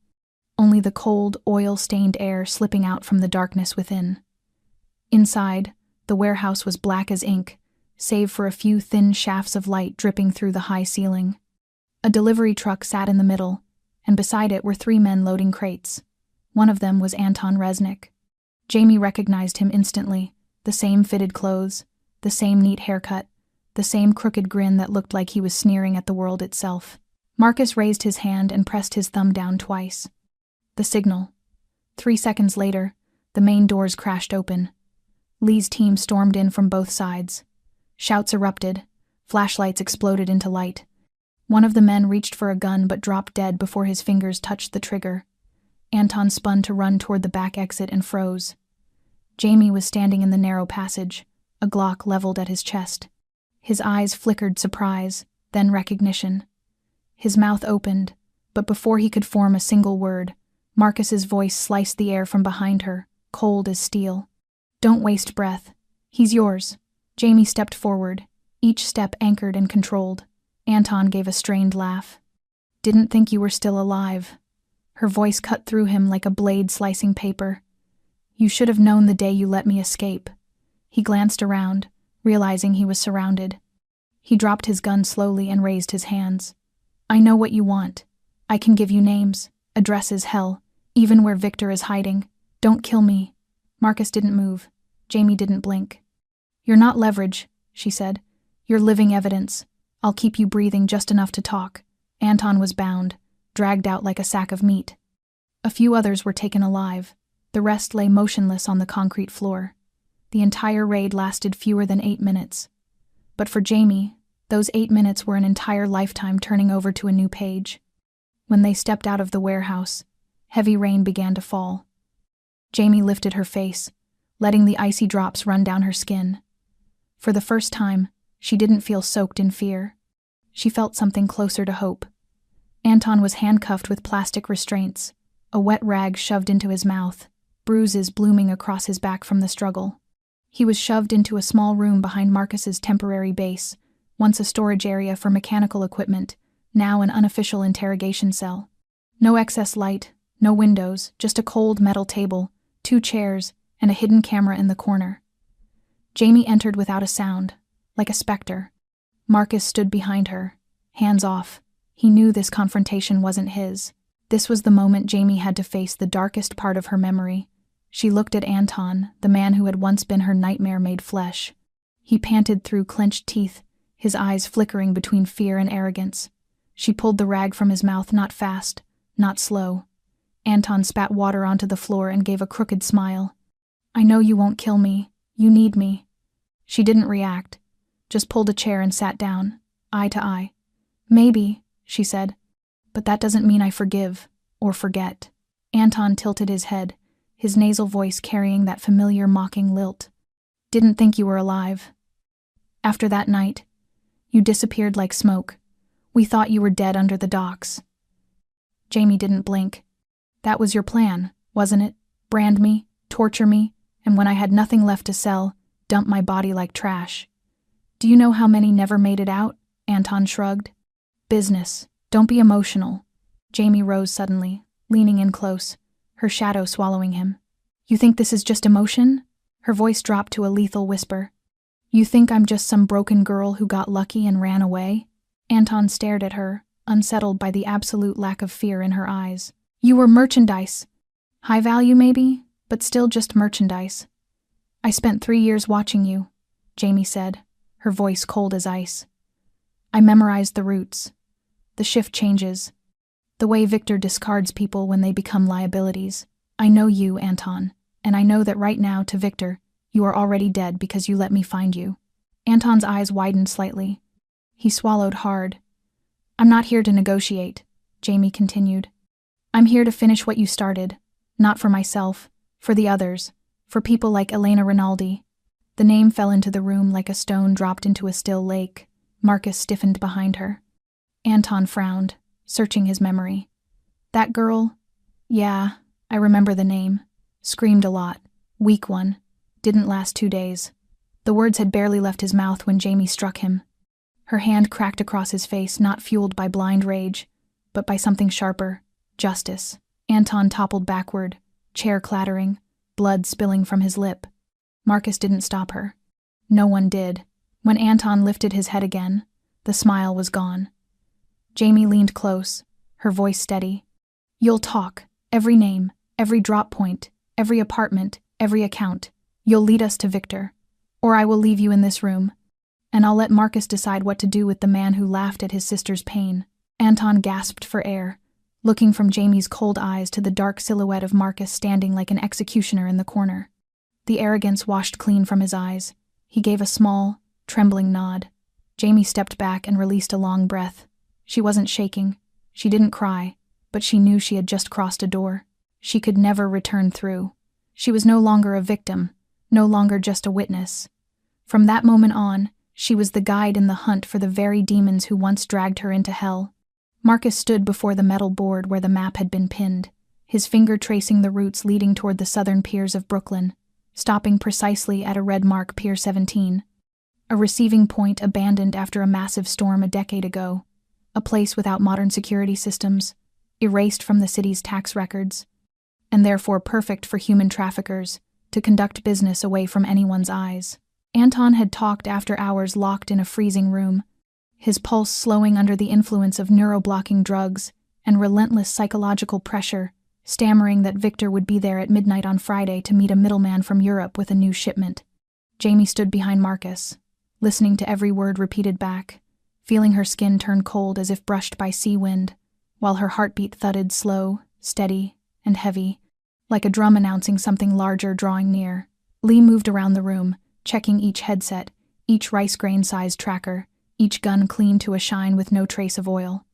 only the cold, oil-stained air slipping out from the darkness within. Inside, the warehouse was black as ink, save for a few thin shafts of light dripping through the high ceiling. A delivery truck sat in the middle, and beside it were 3 men loading crates. One of them was Anton Resnick. Jamie recognized him instantly, the same fitted clothes, the same neat haircut, the same crooked grin that looked like he was sneering at the world itself. Marcus raised his hand and pressed his thumb down twice. The signal. 3 seconds later, the main doors crashed open. Lee's team stormed in from both sides. Shouts erupted. Flashlights exploded into light. One of the men reached for a gun but dropped dead before his fingers touched the trigger. Anton spun to run toward the back exit and froze. Jamie was standing in the narrow passage, a Glock leveled at his chest. His eyes flickered surprise, then recognition. His mouth opened, but before he could form a single word, Marcus's voice sliced the air from behind her, cold as steel. "Don't waste breath. He's yours." Jamie stepped forward, each step anchored and controlled. Anton gave a strained laugh. "Didn't think you were still alive." Her voice cut through him like a blade slicing paper. "You should have known the day you let me escape." He glanced around, realizing he was surrounded. He dropped his gun slowly and raised his hands. "I know what you want. I can give you names, addresses, hell, even where Victor is hiding. Don't kill me." Marcus didn't move. Jamie didn't blink. "You're not leverage," she said. "You're living evidence. I'll keep you breathing just enough to talk." Anton was bound, dragged out like a sack of meat. A few others were taken alive. The rest lay motionless on the concrete floor. The entire raid lasted fewer than 8 minutes. But for Jamie, those 8 minutes were an entire lifetime turning over to a new page. When they stepped out of the warehouse, heavy rain began to fall. Jamie lifted her face, letting the icy drops run down her skin. For the first time, she didn't feel soaked in fear. She felt something closer to hope. Anton was handcuffed with plastic restraints, a wet rag shoved into his mouth, bruises blooming across his back from the struggle. He was shoved into a small room behind Marcus's temporary base, once a storage area for mechanical equipment, now an unofficial interrogation cell. No excess light, no windows, just a cold metal table, 2 chairs, and a hidden camera in the corner. Jamie entered without a sound, like a specter. Marcus stood behind her, hands off. He knew this confrontation wasn't his. This was the moment Jamie had to face the darkest part of her memory. She looked at Anton, the man who had once been her nightmare made flesh. He panted through clenched teeth, his eyes flickering between fear and arrogance. She pulled the rag from his mouth, not fast, not slow. Anton spat water onto the floor and gave a crooked smile. "I know you won't kill me. You need me." She didn't react, just pulled a chair and sat down, eye to eye. Maybe, she said, but that doesn't mean I forgive or forget. Anton tilted his head, his nasal voice carrying that familiar mocking lilt. Didn't think you were alive. After that night, you disappeared like smoke. We thought you were dead under the docks. Jamie didn't blink. That was your plan, wasn't it? Brand me, torture me, and when I had nothing left to sell, dump my body like trash. Do you know how many never made it out? Anton shrugged. Business. Don't be emotional. Jamie rose suddenly, leaning in close, her shadow swallowing him. You think this is just emotion? Her voice dropped to a lethal whisper. You think I'm just some broken girl who got lucky and ran away? Anton stared at her, unsettled by the absolute lack of fear in her eyes. You were merchandise. High value maybe, but still just merchandise. I spent 3 years watching you, Jamie said, her voice cold as ice. I memorized the routes, the shift changes, the way Victor discards people when they become liabilities. I know you, Anton, and I know that right now, to Victor, you are already dead because you let me find you. Anton's eyes widened slightly. He swallowed hard. I'm not here to negotiate, Jamie continued. I'm here to finish what you started, not for myself, for the others, for people like Elena Rinaldi. The name fell into the room like a stone dropped into a still lake. Marcus stiffened behind her. Anton frowned, searching his memory. That girl? Yeah, I remember the name. Screamed a lot. Weak one. Didn't last 2 days. The words had barely left his mouth when Jamie struck him. Her hand cracked across his face, not fueled by blind rage, but by something sharper. Justice. Anton toppled backward, chair clattering, blood spilling from his lip. Marcus didn't stop her. No one did. When Anton lifted his head again, the smile was gone. Jamie leaned close, her voice steady. You'll talk. Every name, every drop point, every apartment, every account. You'll lead us to Victor. Or I will leave you in this room. And I'll let Marcus decide what to do with the man who laughed at his sister's pain. Anton gasped for air, looking from Jamie's cold eyes to the dark silhouette of Marcus standing like an executioner in the corner. The arrogance washed clean from his eyes. He gave a small, trembling nod. Jamie stepped back and released a long breath. She wasn't shaking. She didn't cry, but she knew she had just crossed a door. She could never return through. She was no longer a victim, no longer just a witness. From that moment on, she was the guide in the hunt for the very demons who once dragged her into hell. Marcus stood before the metal board where the map had been pinned, his finger tracing the routes leading toward the southern piers of Brooklyn, stopping precisely at a red mark, Pier 17. A receiving point abandoned after a massive storm a decade ago, a place without modern security systems, erased from the city's tax records, and therefore perfect for human traffickers to conduct business away from anyone's eyes. Anton had talked after hours locked in a freezing room, his pulse slowing under the influence of neuroblocking drugs and relentless psychological pressure, stammering that Victor would be there at midnight on Friday to meet a middleman from Europe with a new shipment. Jamie stood behind Marcus, listening to every word repeated back, feeling her skin turn cold as if brushed by sea wind, while her heartbeat thudded slow, steady, and heavy, like a drum announcing something larger drawing near. Lee moved around the room, checking each headset, each rice grain-sized tracker, each gun clean to a shine with no trace of oil.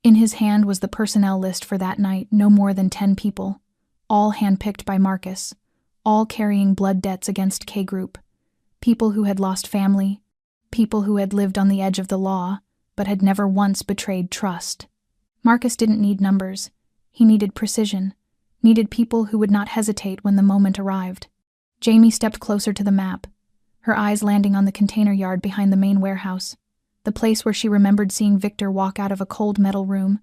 In his hand was the personnel list for that night, no more than 10 people, all handpicked by Marcus, all carrying blood debts against K Group, people who had lost family, people who had lived on the edge of the law, but had never once betrayed trust. Marcus didn't need numbers. He needed precision, needed people who would not hesitate when the moment arrived. Jamie stepped closer to the map, her eyes landing on the container yard behind the main warehouse, the place where she remembered seeing Victor walk out of a cold metal room,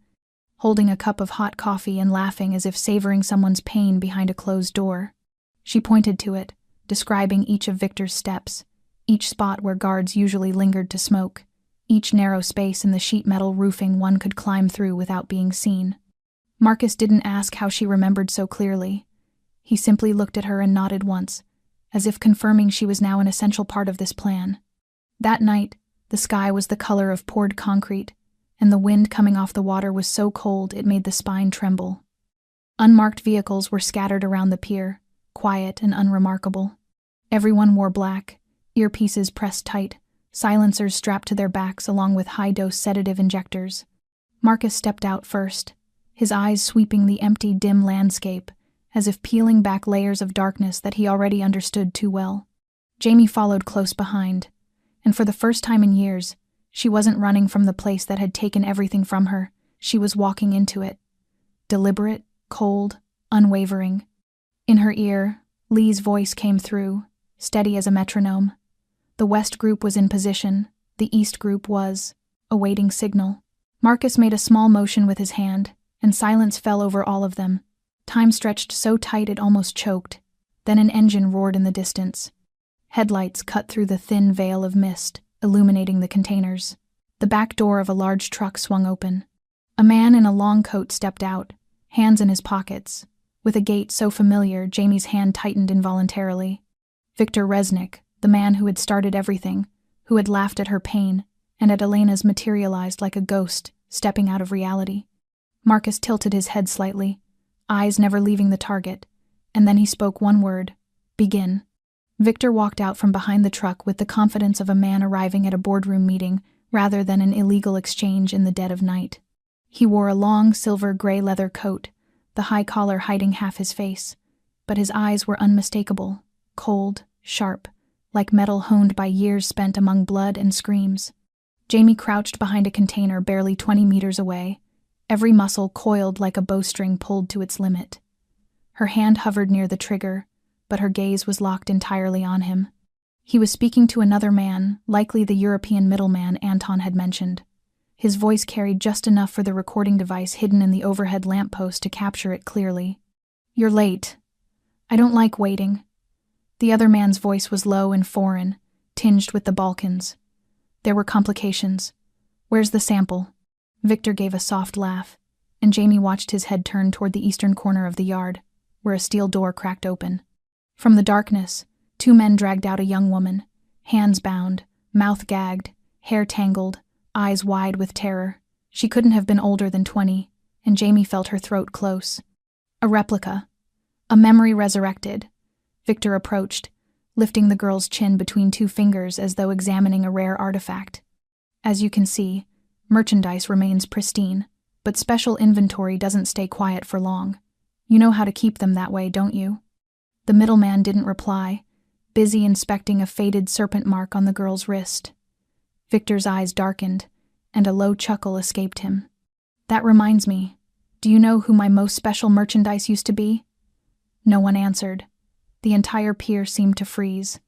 holding a cup of hot coffee and laughing as if savoring someone's pain behind a closed door. She pointed to it, describing each of Victor's steps, each spot where guards usually lingered to smoke, each narrow space in the sheet metal roofing one could climb through without being seen. Marcus didn't ask how she remembered so clearly. He simply looked at her and nodded once, as if confirming she was now an essential part of this plan. That night, the sky was the color of poured concrete, and the wind coming off the water was so cold it made the spine tremble. Unmarked vehicles were scattered around the pier, quiet and unremarkable. Everyone wore black, earpieces pressed tight, silencers strapped to their backs along with high-dose sedative injectors. Marcus stepped out first, his eyes sweeping the empty, dim landscape, as if peeling back layers of darkness that he already understood too well. Jamie followed close behind, and for the first time in years, she wasn't running from the place that had taken everything from her. She was walking into it. Deliberate, cold, unwavering. In her ear, Lee's voice came through, steady as a metronome. The West group was in position. The East group was awaiting signal. Marcus made a small motion with his hand, and silence fell over all of them. Time stretched so tight it almost choked. Then an engine roared in the distance. Headlights cut through the thin veil of mist, illuminating the containers. The back door of a large truck swung open. A man in a long coat stepped out, hands in his pockets. With a gait so familiar, Jamie's hand tightened involuntarily. Victor Resnick, the man who had started everything, who had laughed at her pain, and at Elena's materialized like a ghost, stepping out of reality. Marcus tilted his head slightly, eyes never leaving the target, and then he spoke one word: begin. Victor walked out from behind the truck with the confidence of a man arriving at a boardroom meeting rather than an illegal exchange in the dead of night. He wore a long, silver-gray leather coat, the high collar hiding half his face, but his eyes were unmistakable, cold, sharp, like metal honed by years spent among blood and screams. Jamie crouched behind a container barely 20 meters away, every muscle coiled like a bowstring pulled to its limit. Her hand hovered near the trigger, but her gaze was locked entirely on him. He was speaking to another man, likely the European middleman Anton had mentioned. His voice carried just enough for the recording device hidden in the overhead lamppost to capture it clearly. "You're late. I don't like waiting." The other man's voice was low and foreign, tinged with the Balkans. There were complications. "Where's the sample?" Victor gave a soft laugh, and Jamie watched his head turn toward the eastern corner of the yard, where a steel door cracked open. From the darkness, two men dragged out a young woman, hands bound, mouth gagged, hair tangled, eyes wide with terror. She couldn't have been older than 20, and Jamie felt her throat close. A replica. A memory resurrected. Victor approached, lifting the girl's chin between two fingers as though examining a rare artifact. "As you can see, merchandise remains pristine, but special inventory doesn't stay quiet for long. You know how to keep them that way, don't you?" The middleman didn't reply, busy inspecting a faded serpent mark on the girl's wrist. Victor's eyes darkened, and a low chuckle escaped him. "That reminds me, do you know who my most special merchandise used to be?" No one answered. The entire pier seemed to freeze.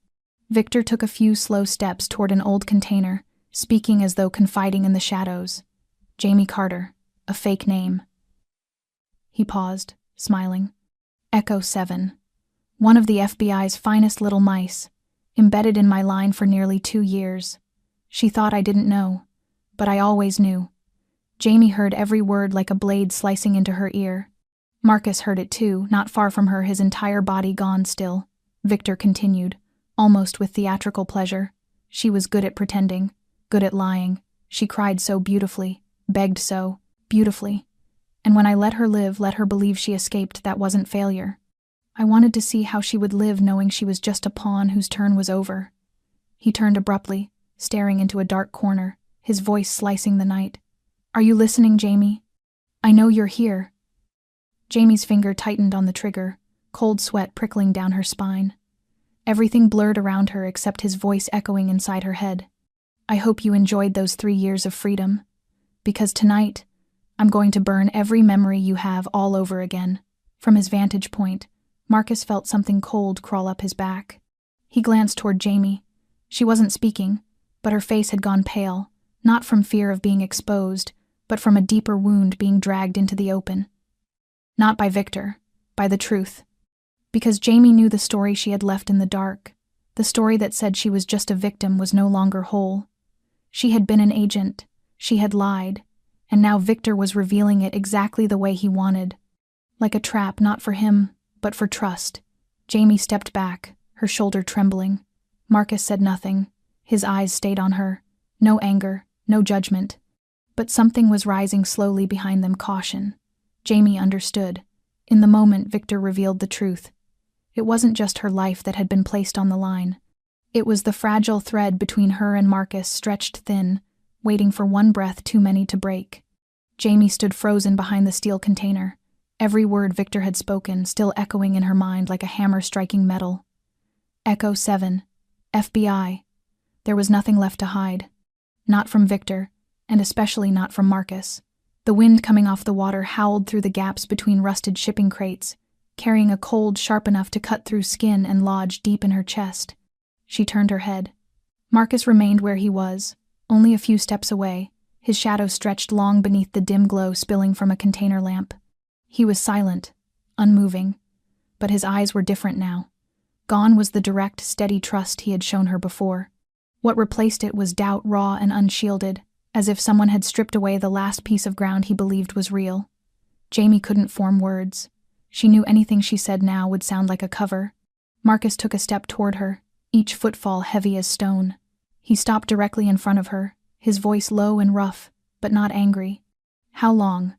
Victor took a few slow steps toward an old container, speaking as though confiding in the shadows. "Jamie Carter, a fake name." He paused, smiling. "Echo 7. One of the FBI's finest little mice, embedded in my line for nearly 2 years. She thought I didn't know, but I always knew." Jamie heard every word like a blade slicing into her ear. Marcus heard it too, not far from her, his entire body gone still. Victor continued, almost with theatrical pleasure. "She was good at pretending, good at lying. She cried so beautifully, begged so beautifully. And when I let her live, let her believe she escaped, that wasn't failure. I wanted to see how she would live knowing she was just a pawn whose turn was over." He turned abruptly, staring into a dark corner, his voice slicing the night. "Are you listening, Jamie? I know you're here." Jamie's finger tightened on the trigger, cold sweat prickling down her spine. Everything blurred around her except his voice echoing inside her head. "I hope you enjoyed those 3 years of freedom. Because tonight, I'm going to burn every memory you have all over again." From his vantage point, Marcus felt something cold crawl up his back. He glanced toward Jamie. She wasn't speaking, but her face had gone pale, not from fear of being exposed, but from a deeper wound being dragged into the open. Not by Victor, by the truth. Because Jamie knew the story she had left in the dark. The story that said she was just a victim was no longer whole. She had been an agent, she had lied, and now Victor was revealing it exactly the way he wanted. Like a trap, not for him, but for trust. Jamie stepped back, her shoulder trembling. Marcus said nothing. His eyes stayed on her. No anger, no judgment. But something was rising slowly behind them, caution. Jamie understood. In the moment, Victor revealed the truth. It wasn't just her life that had been placed on the line. It was the fragile thread between her and Marcus stretched thin, waiting for one breath too many to break. Jamie stood frozen behind the steel container, every word Victor had spoken still echoing in her mind like a hammer striking metal. Echo 7. FBI. There was nothing left to hide. Not from Victor, and especially not from Marcus. The wind coming off the water howled through the gaps between rusted shipping crates, carrying a cold sharp enough to cut through skin and lodge deep in her chest. She turned her head. Marcus remained where he was, only a few steps away, his shadow stretched long beneath the dim glow spilling from a container lamp. He was silent, unmoving, but his eyes were different now. Gone was the direct, steady trust he had shown her before. What replaced it was doubt raw and unshielded, as if someone had stripped away the last piece of ground he believed was real. Jamie couldn't form words. She knew anything she said now would sound like a cover. Marcus took a step toward her, each footfall heavy as stone. He stopped directly in front of her, his voice low and rough, but not angry. How long?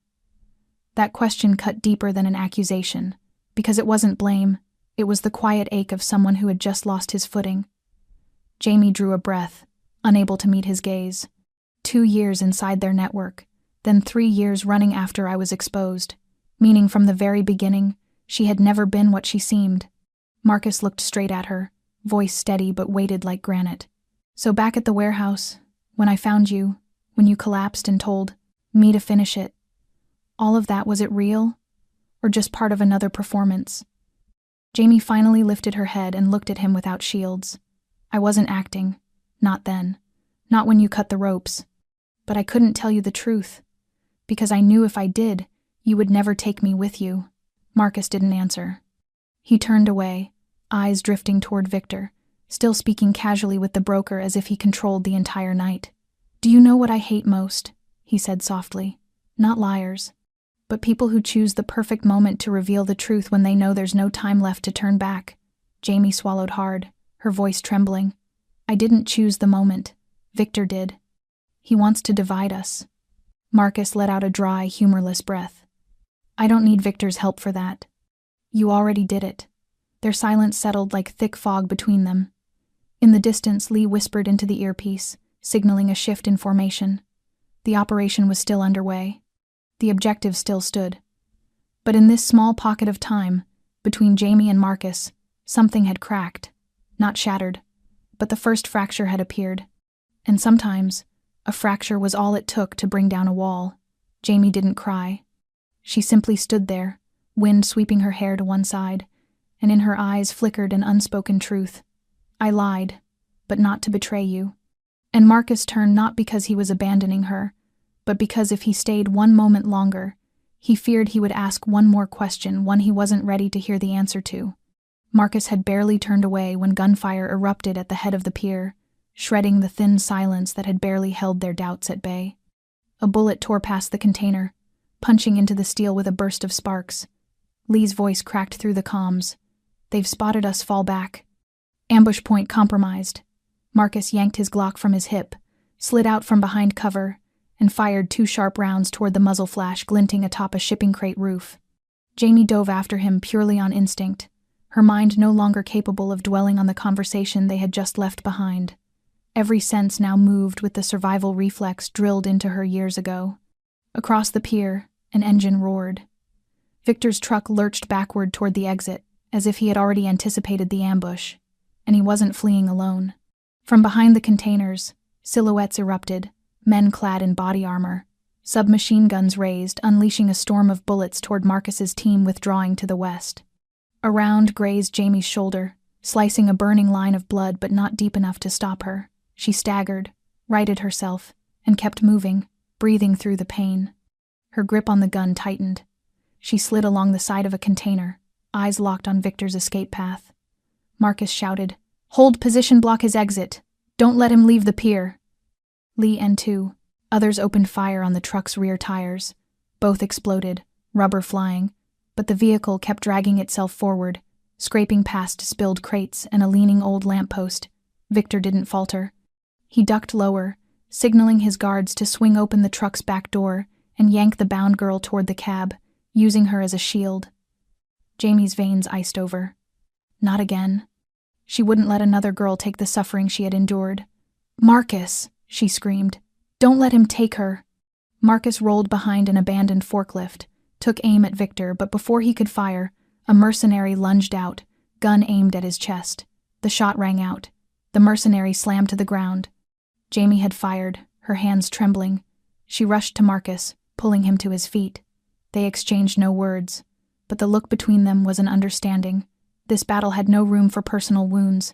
That question cut deeper than an accusation, because it wasn't blame, it was the quiet ache of someone who had just lost his footing. Jamie drew a breath, unable to meet his gaze. 2 years inside their network, then 3 years running after I was exposed, meaning from the very beginning, she had never been what she seemed. Marcus looked straight at her, voice steady but weighted like granite. So back at the warehouse, when I found you, when you collapsed and told me to finish it, all of that, was it real? Or just part of another performance? Jamie finally lifted her head and looked at him without shields. I wasn't acting. Not then. Not when you cut the ropes. But I couldn't tell you the truth. Because I knew if I did, you would never take me with you. Marcus didn't answer. He turned away, eyes drifting toward Victor, still speaking casually with the broker as if he controlled the entire night. Do you know what I hate most? He said softly. Not liars. But people who choose the perfect moment to reveal the truth when they know there's no time left to turn back. Jamie swallowed hard, her voice trembling. I didn't choose the moment. Victor did. He wants to divide us. Marcus let out a dry, humorless breath. I don't need Victor's help for that. You already did it. Their silence settled like thick fog between them. In the distance, Lee whispered into the earpiece, signaling a shift in formation. The operation was still underway. The objective still stood. But in this small pocket of time, between Jamie and Marcus, something had cracked. Not shattered, but the first fracture had appeared. And sometimes, a fracture was all it took to bring down a wall. Jamie didn't cry. She simply stood there, wind sweeping her hair to one side, and in her eyes flickered an unspoken truth. I lied, but not to betray you. And Marcus turned not because he was abandoning her, but because if he stayed one moment longer, he feared he would ask one more question, one he wasn't ready to hear the answer to. Marcus had barely turned away when gunfire erupted at the head of the pier, shredding the thin silence that had barely held their doubts at bay. A bullet tore past the container, punching into the steel with a burst of sparks. Lee's voice cracked through the comms. They've spotted us, fall back. Ambush point compromised. Marcus yanked his Glock from his hip, slid out from behind cover, and fired 2 sharp rounds toward the muzzle flash glinting atop a shipping crate roof. Jamie dove after him purely on instinct, her mind no longer capable of dwelling on the conversation they had just left behind. Every sense now moved with the survival reflex drilled into her years ago. Across the pier, an engine roared. Victor's truck lurched backward toward the exit, as if he had already anticipated the ambush, and he wasn't fleeing alone. From behind the containers, silhouettes erupted, men clad in body armor, submachine guns raised, unleashing a storm of bullets toward Marcus's team withdrawing to the west. A round grazed Jamie's shoulder, slicing a burning line of blood but not deep enough to stop her. She staggered, righted herself, and kept moving, breathing through the pain. Her grip on the gun tightened. She slid along the side of a container, eyes locked on Victor's escape path. Marcus shouted, "Hold position, block his exit. Don't let him leave the pier." Lee and 2 others opened fire on the truck's rear tires. Both exploded, rubber flying, but the vehicle kept dragging itself forward, scraping past spilled crates and a leaning old lamppost. Victor didn't falter. He ducked lower, signaling his guards to swing open the truck's back door and yank the bound girl toward the cab, using her as a shield. Jamie's veins iced over. Not again. She wouldn't let another girl take the suffering she had endured. "Marcus," she screamed. "Don't let him take her." Marcus rolled behind an abandoned forklift, took aim at Victor, but before he could fire, a mercenary lunged out, gun aimed at his chest. The shot rang out. The mercenary slammed to the ground. Jamie had fired, her hands trembling. She rushed to Marcus, pulling him to his feet. They exchanged no words, but the look between them was an understanding. This battle had no room for personal wounds.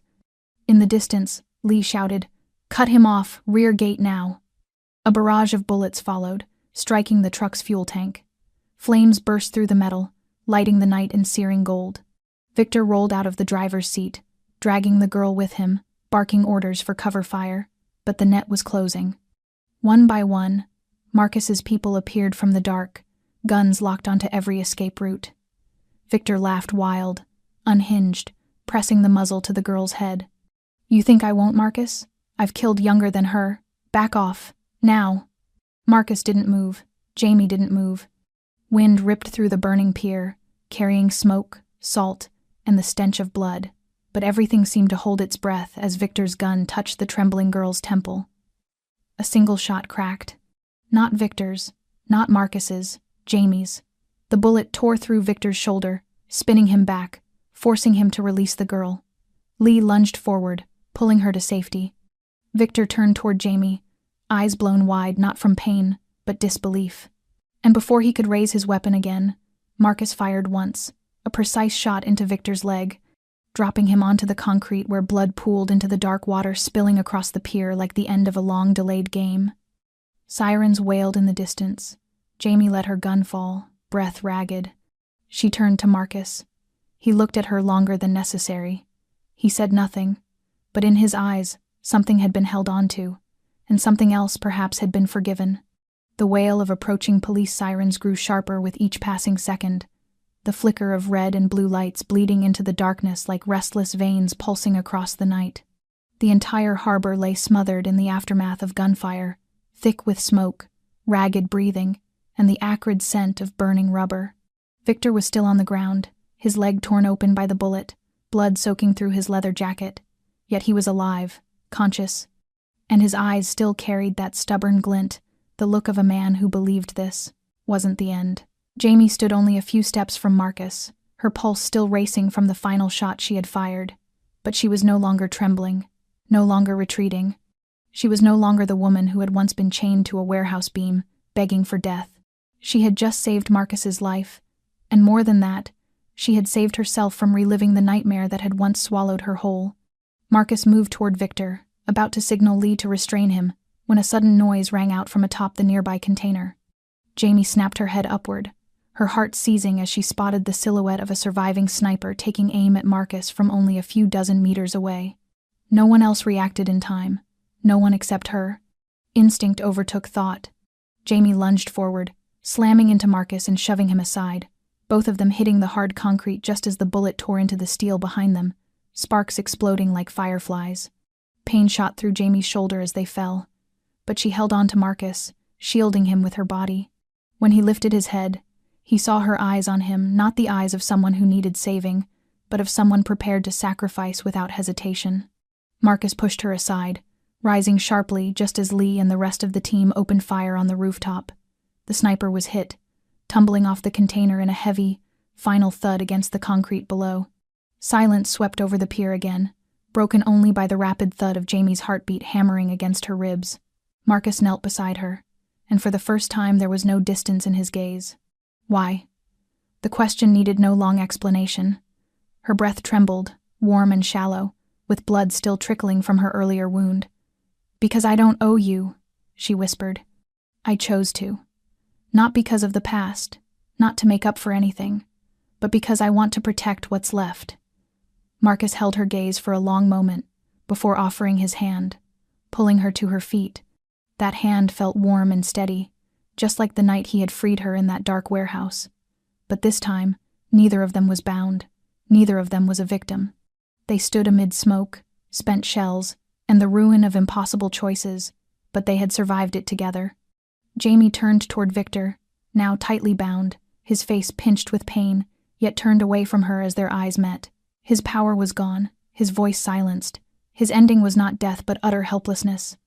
In the distance, Lee shouted, "Cut him off, rear gate now." A barrage of bullets followed, striking the truck's fuel tank. Flames burst through the metal, lighting the night in searing gold. Victor rolled out of the driver's seat, dragging the girl with him, barking orders for cover fire, but the net was closing. One by one, Marcus's people appeared from the dark, guns locked onto every escape route. Victor laughed wild, unhinged, pressing the muzzle to the girl's head. "You think I won't, Marcus? I've killed younger than her. Back off. Now." Marcus didn't move. Jamie didn't move. Wind ripped through the burning pier, carrying smoke, salt, and the stench of blood, but everything seemed to hold its breath as Victor's gun touched the trembling girl's temple. A single shot cracked. Not Victor's, not Marcus's, Jamie's. The bullet tore through Victor's shoulder, spinning him back, forcing him to release the girl. Lee lunged forward, pulling her to safety. Victor turned toward Jamie, eyes blown wide not from pain, but disbelief. And before he could raise his weapon again, Marcus fired once, a precise shot into Victor's leg, dropping him onto the concrete where blood pooled into the dark water, spilling across the pier like the end of a long-delayed game. Sirens wailed in the distance. Jamie let her gun fall, breath ragged. She turned to Marcus. He looked at her longer than necessary. He said nothing, but in his eyes, something had been held onto, and something else perhaps had been forgiven. The wail of approaching police sirens grew sharper with each passing second, the flicker of red and blue lights bleeding into the darkness like restless veins pulsing across the night. The entire harbor lay smothered in the aftermath of gunfire, thick with smoke, ragged breathing, and the acrid scent of burning rubber. Victor was still on the ground, his leg torn open by the bullet, blood soaking through his leather jacket. Yet he was alive, conscious, and his eyes still carried that stubborn glint, the look of a man who believed this wasn't the end. Jamie stood only a few steps from Marcus, her pulse still racing from the final shot she had fired. But she was no longer trembling, no longer retreating. She was no longer the woman who had once been chained to a warehouse beam, begging for death. She had just saved Marcus's life, and more than that, she had saved herself from reliving the nightmare that had once swallowed her whole. Marcus moved toward Victor, about to signal Lee to restrain him, when a sudden noise rang out from atop the nearby container. Jamie snapped her head upward, her heart seizing as she spotted the silhouette of a surviving sniper taking aim at Marcus from only a few dozen meters away. No one else reacted in time, no one except her. Instinct overtook thought. Jamie lunged forward, slamming into Marcus and shoving him aside, both of them hitting the hard concrete just as the bullet tore into the steel behind them, sparks exploding like fireflies. Pain shot through Jamie's shoulder as they fell, but she held on to Marcus, shielding him with her body. When he lifted his head, he saw her eyes on him, not the eyes of someone who needed saving, but of someone prepared to sacrifice without hesitation. Marcus pushed her aside, rising sharply just as Lee and the rest of the team opened fire on the rooftop. The sniper was hit, tumbling off the container in a heavy, final thud against the concrete below. Silence swept over the pier again, broken only by the rapid thud of Jamie's heartbeat hammering against her ribs. Marcus knelt beside her, and for the first time there was no distance in his gaze. Why? The question needed no long explanation. Her breath trembled, warm and shallow, with blood still trickling from her earlier wound. "Because I don't owe you," she whispered. "I chose to. Not because of the past, not to make up for anything, but because I want to protect what's left." Marcus held her gaze for a long moment before offering his hand, pulling her to her feet. That hand felt warm and steady, just like the night he had freed her in that dark warehouse. But this time, neither of them was bound. Neither of them was a victim. They stood amid smoke, spent shells, and the ruin of impossible choices, but they had survived it together. Jamie turned toward Victor, now tightly bound, his face pinched with pain, yet turned away from her as their eyes met. His power was gone, his voice silenced. His ending was not death but utter helplessness.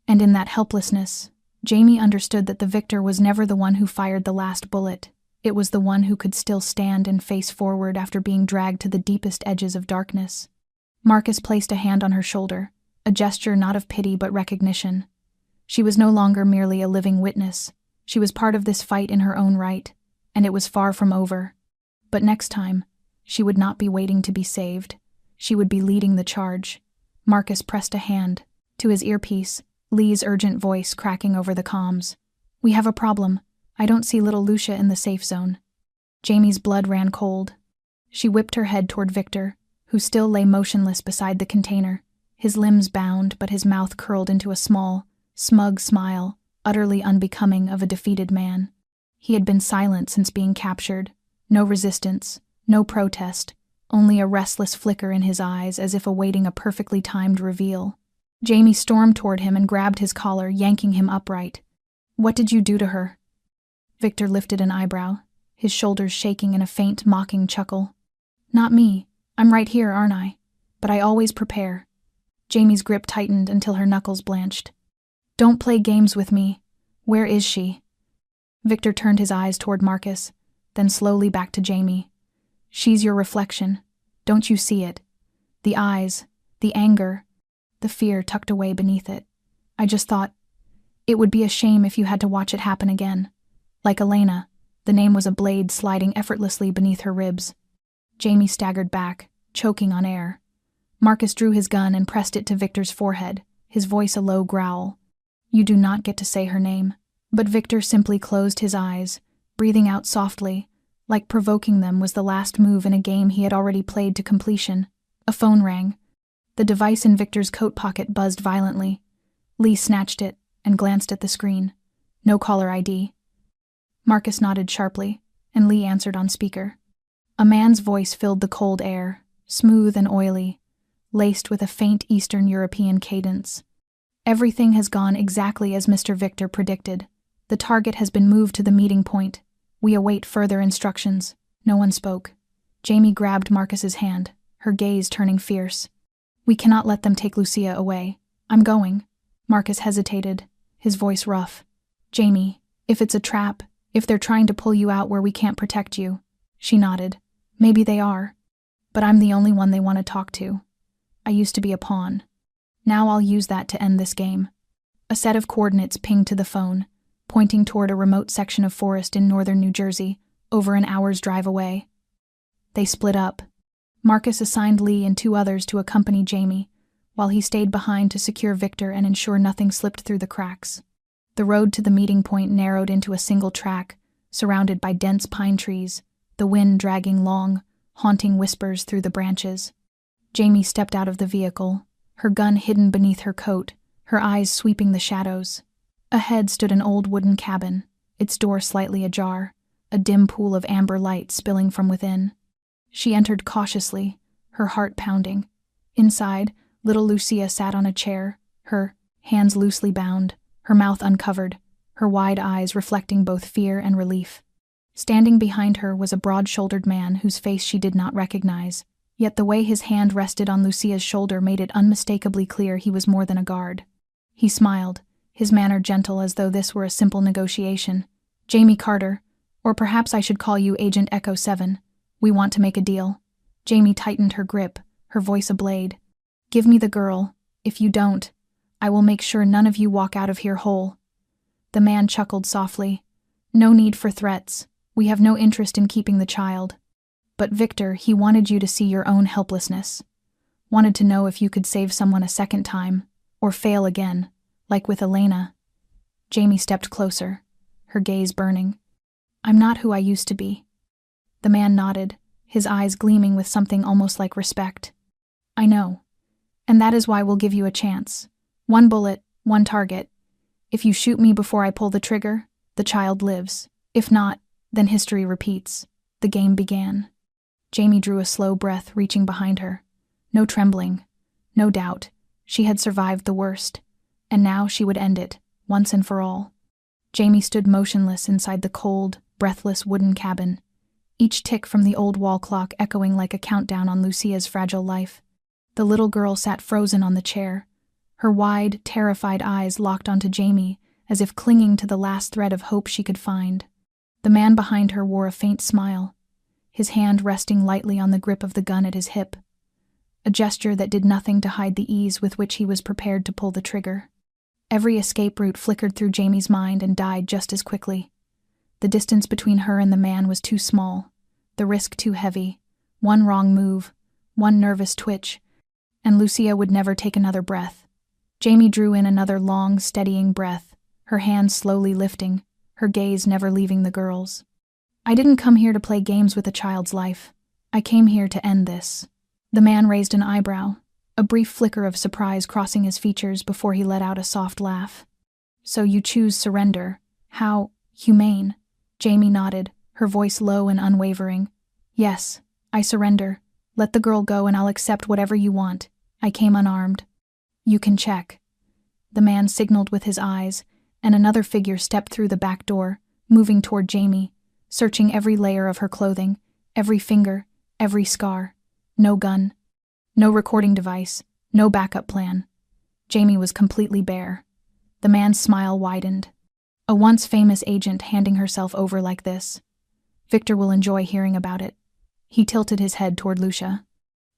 And in that helplessness, Jamie understood that the victor was never the one who fired the last bullet. It was the one who could still stand and face forward after being dragged to the deepest edges of darkness. Marcus placed a hand on her shoulder, a gesture not of pity but recognition. She was no longer merely a living witness. She was part of this fight in her own right, and it was far from over. But next time, she would not be waiting to be saved. She would be leading the charge. Marcus pressed a hand to his earpiece, Lee's urgent voice cracking over the comms. "We have a problem. I don't see little Lucia in the safe zone." Jamie's blood ran cold. She whipped her head toward Victor, who still lay motionless beside the container, his limbs bound but his mouth curled into a small, smug smile, utterly unbecoming of a defeated man. He had been silent since being captured. No resistance, no protest, only a restless flicker in his eyes as if awaiting a perfectly timed reveal. Jamie stormed toward him and grabbed his collar, yanking him upright. "What did you do to her?" Victor lifted an eyebrow, his shoulders shaking in a faint, mocking chuckle. "Not me. I'm right here, aren't I? But I always prepare." Jamie's grip tightened until her knuckles blanched. "Don't play games with me. Where is she?" Victor turned his eyes toward Marcus, then slowly back to Jamie. "She's your reflection. Don't you see it? The eyes, the anger, the fear tucked away beneath it. I just thought, it would be a shame if you had to watch it happen again. Like Elena," the name was a blade sliding effortlessly beneath her ribs. Jamie staggered back, choking on air. Marcus drew his gun and pressed it to Victor's forehead, his voice a low growl. "You do not get to say her name." But Victor simply closed his eyes, breathing out softly, like provoking them was the last move in a game he had already played to completion. A phone rang. The device in Victor's coat pocket buzzed violently. Lee snatched it and glanced at the screen. No caller ID. Marcus nodded sharply, and Lee answered on speaker. A man's voice filled the cold air, smooth and oily, laced with a faint Eastern European cadence. "Everything has gone exactly as Mr. Victor predicted. The target has been moved to the meeting point. We await further instructions." No one spoke. Jamie grabbed Marcus's hand, her gaze turning fierce. "We cannot let them take Lucia away. I'm going." Marcus hesitated, his voice rough. "Jamie, if it's a trap, if they're trying to pull you out where we can't protect you." She nodded. "Maybe they are. But I'm the only one they want to talk to. I used to be a pawn. Now I'll use that to end this game." A set of coordinates pinged to the phone, pointing toward a remote section of forest in northern New Jersey, over an hour's drive away. They split up. Marcus assigned Lee and 2 others to accompany Jamie, while he stayed behind to secure Victor and ensure nothing slipped through the cracks. The road to the meeting point narrowed into a single track, surrounded by dense pine trees, the wind dragging long, haunting whispers through the branches. Jamie stepped out of the vehicle, her gun hidden beneath her coat, her eyes sweeping the shadows. Ahead stood an old wooden cabin, its door slightly ajar, a dim pool of amber light spilling from within. She entered cautiously, her heart pounding. Inside, little Lucia sat on a chair, her hands loosely bound, her mouth uncovered, her wide eyes reflecting both fear and relief. Standing behind her was a broad-shouldered man whose face she did not recognize, yet the way his hand rested on Lucia's shoulder made it unmistakably clear he was more than a guard. He smiled, his manner gentle as though this were a simple negotiation. "Jamie Carter, or perhaps I should call you Agent Echo 7. We want to make a deal." Jamie tightened her grip, her voice a blade. "Give me the girl. If you don't, I will make sure none of you walk out of here whole." The man chuckled softly. "No need for threats. We have no interest in keeping the child. But Victor, he wanted you to see your own helplessness. Wanted to know if you could save someone a second time, or fail again, like with Elena." Jamie stepped closer, her gaze burning. "I'm not who I used to be." The man nodded, his eyes gleaming with something almost like respect. "I know. And that is why we'll give you a chance. 1 bullet, 1 target. If you shoot me before I pull the trigger, the child lives. If not, then history repeats." The game began. Jamie drew a slow breath, reaching behind her. No trembling, no doubt. She had survived the worst, and now she would end it, once and for all. Jamie stood motionless inside the cold, breathless wooden cabin, each tick from the old wall clock echoing like a countdown on Lucia's fragile life. The little girl sat frozen on the chair, her wide, terrified eyes locked onto Jamie, as if clinging to the last thread of hope she could find. The man behind her wore a faint smile, his hand resting lightly on the grip of the gun at his hip, a gesture that did nothing to hide the ease with which he was prepared to pull the trigger. Every escape route flickered through Jamie's mind and died just as quickly. The distance between her and the man was too small, the risk too heavy. One wrong move, one nervous twitch, and Lucia would never take another breath. Jamie drew in another long, steadying breath, her hands slowly lifting, her gaze never leaving the girl's. "I didn't come here to play games with a child's life. I came here to end this." The man raised an eyebrow, a brief flicker of surprise crossing his features before he let out a soft laugh. "So you choose surrender. How humane." Jamie nodded, her voice low and unwavering. "Yes, I surrender. Let the girl go and I'll accept whatever you want. I came unarmed." "You can check." The man signaled with his eyes, and another figure stepped through the back door, moving toward Jamie, searching every layer of her clothing, every finger, every scar. No gun, no recording device, no backup plan. Jamie was completely bare. The man's smile widened. A once famous agent handing herself over like this. Victor will enjoy hearing about it. He tilted his head toward Lucia.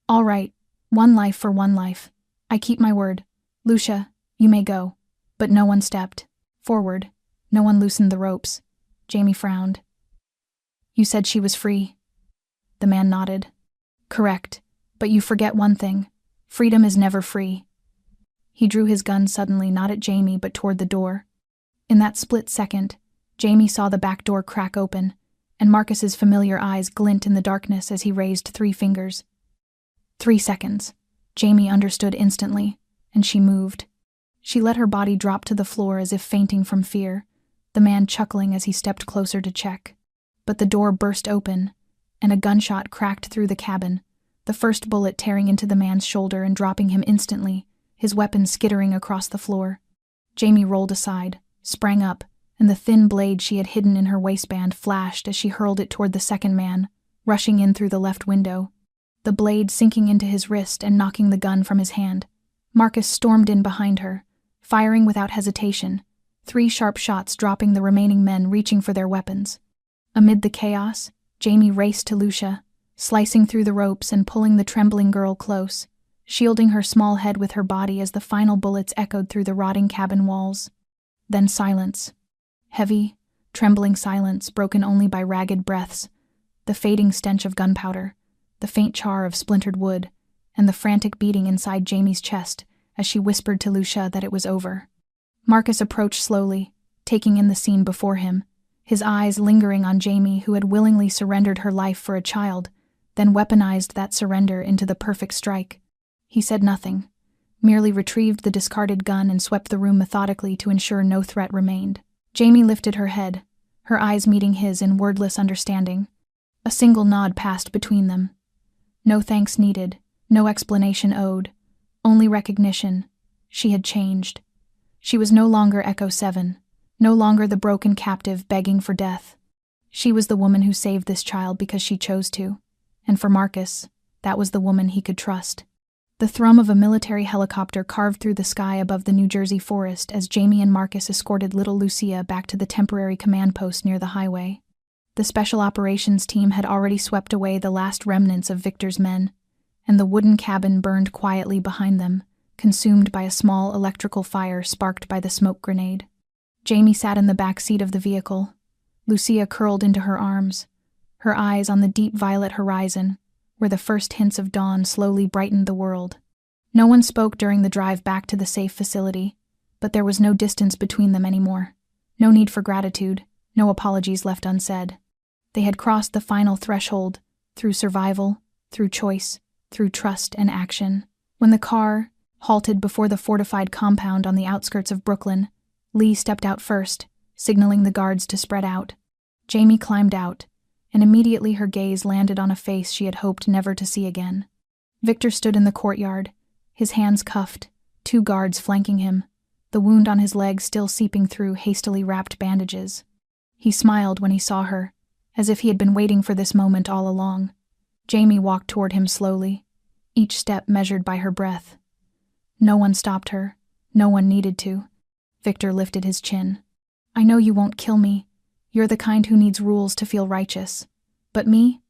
"All right, one life for one life. I keep my word. Lucia, you may go." But no one stepped forward. No one loosened the ropes. Jamie frowned. "You said she was free?" The man nodded. "Correct, but you forget one thing. Freedom is never free." He drew his gun suddenly, not at Jamie but toward the door. In that split second, Jamie saw the back door crack open, and Marcus's familiar eyes glint in the darkness as he raised 3 fingers. 3 seconds. Jamie understood instantly, and she moved. She let her body drop to the floor as if fainting from fear, the man chuckling as he stepped closer to check. But the door burst open, and a gunshot cracked through the cabin, the first bullet tearing into the man's shoulder and dropping him instantly, his weapon skittering across the floor. Jamie rolled aside, sprang up, and the thin blade she had hidden in her waistband flashed as she hurled it toward the second man, rushing in through the left window, the blade sinking into his wrist and knocking the gun from his hand. Marcus stormed in behind her, firing without hesitation, 3 sharp shots dropping the remaining men reaching for their weapons. Amid the chaos, Jamie raced to Lucia, slicing through the ropes and pulling the trembling girl close, shielding her small head with her body as the final bullets echoed through the rotting cabin walls. Then silence. Heavy, trembling silence broken only by ragged breaths, the fading stench of gunpowder, the faint char of splintered wood, and the frantic beating inside Jamie's chest as she whispered to Lucia that it was over. Marcus approached slowly, taking in the scene before him, his eyes lingering on Jamie, who had willingly surrendered her life for a child, then weaponized that surrender into the perfect strike. He said nothing, merely retrieved the discarded gun and swept the room methodically to ensure no threat remained. Jamie lifted her head, her eyes meeting his in wordless understanding. A single nod passed between them. No thanks needed, no explanation owed, only recognition. She had changed. She was no longer Echo 7, no longer the broken captive begging for death. She was the woman who saved this child because she chose to, and for Marcus, that was the woman he could trust. The thrum of a military helicopter carved through the sky above the New Jersey forest as Jamie and Marcus escorted little Lucia back to the temporary command post near the highway. The special operations team had already swept away the last remnants of Victor's men, and the wooden cabin burned quietly behind them, consumed by a small electrical fire sparked by the smoke grenade. Jamie sat in the back seat of the vehicle, Lucia curled into her arms, her eyes on the deep violet horizon, where the first hints of dawn slowly brightened the world. No one spoke during the drive back to the safe facility, but there was no distance between them anymore. No need for gratitude, no apologies left unsaid. They had crossed the final threshold, through survival, through choice, through trust and action. When the car halted before the fortified compound on the outskirts of Brooklyn, Lee stepped out first, signaling the guards to spread out. Jamie climbed out, and immediately her gaze landed on a face she had hoped never to see again. Victor stood in the courtyard, his hands cuffed, 2 guards flanking him, the wound on his leg still seeping through hastily wrapped bandages. He smiled when he saw her, as if he had been waiting for this moment all along. Jamie walked toward him slowly, each step measured by her breath. No one stopped her. No one needed to. Victor lifted his chin. I know you won't kill me. You're the kind who needs rules to feel righteous. But me?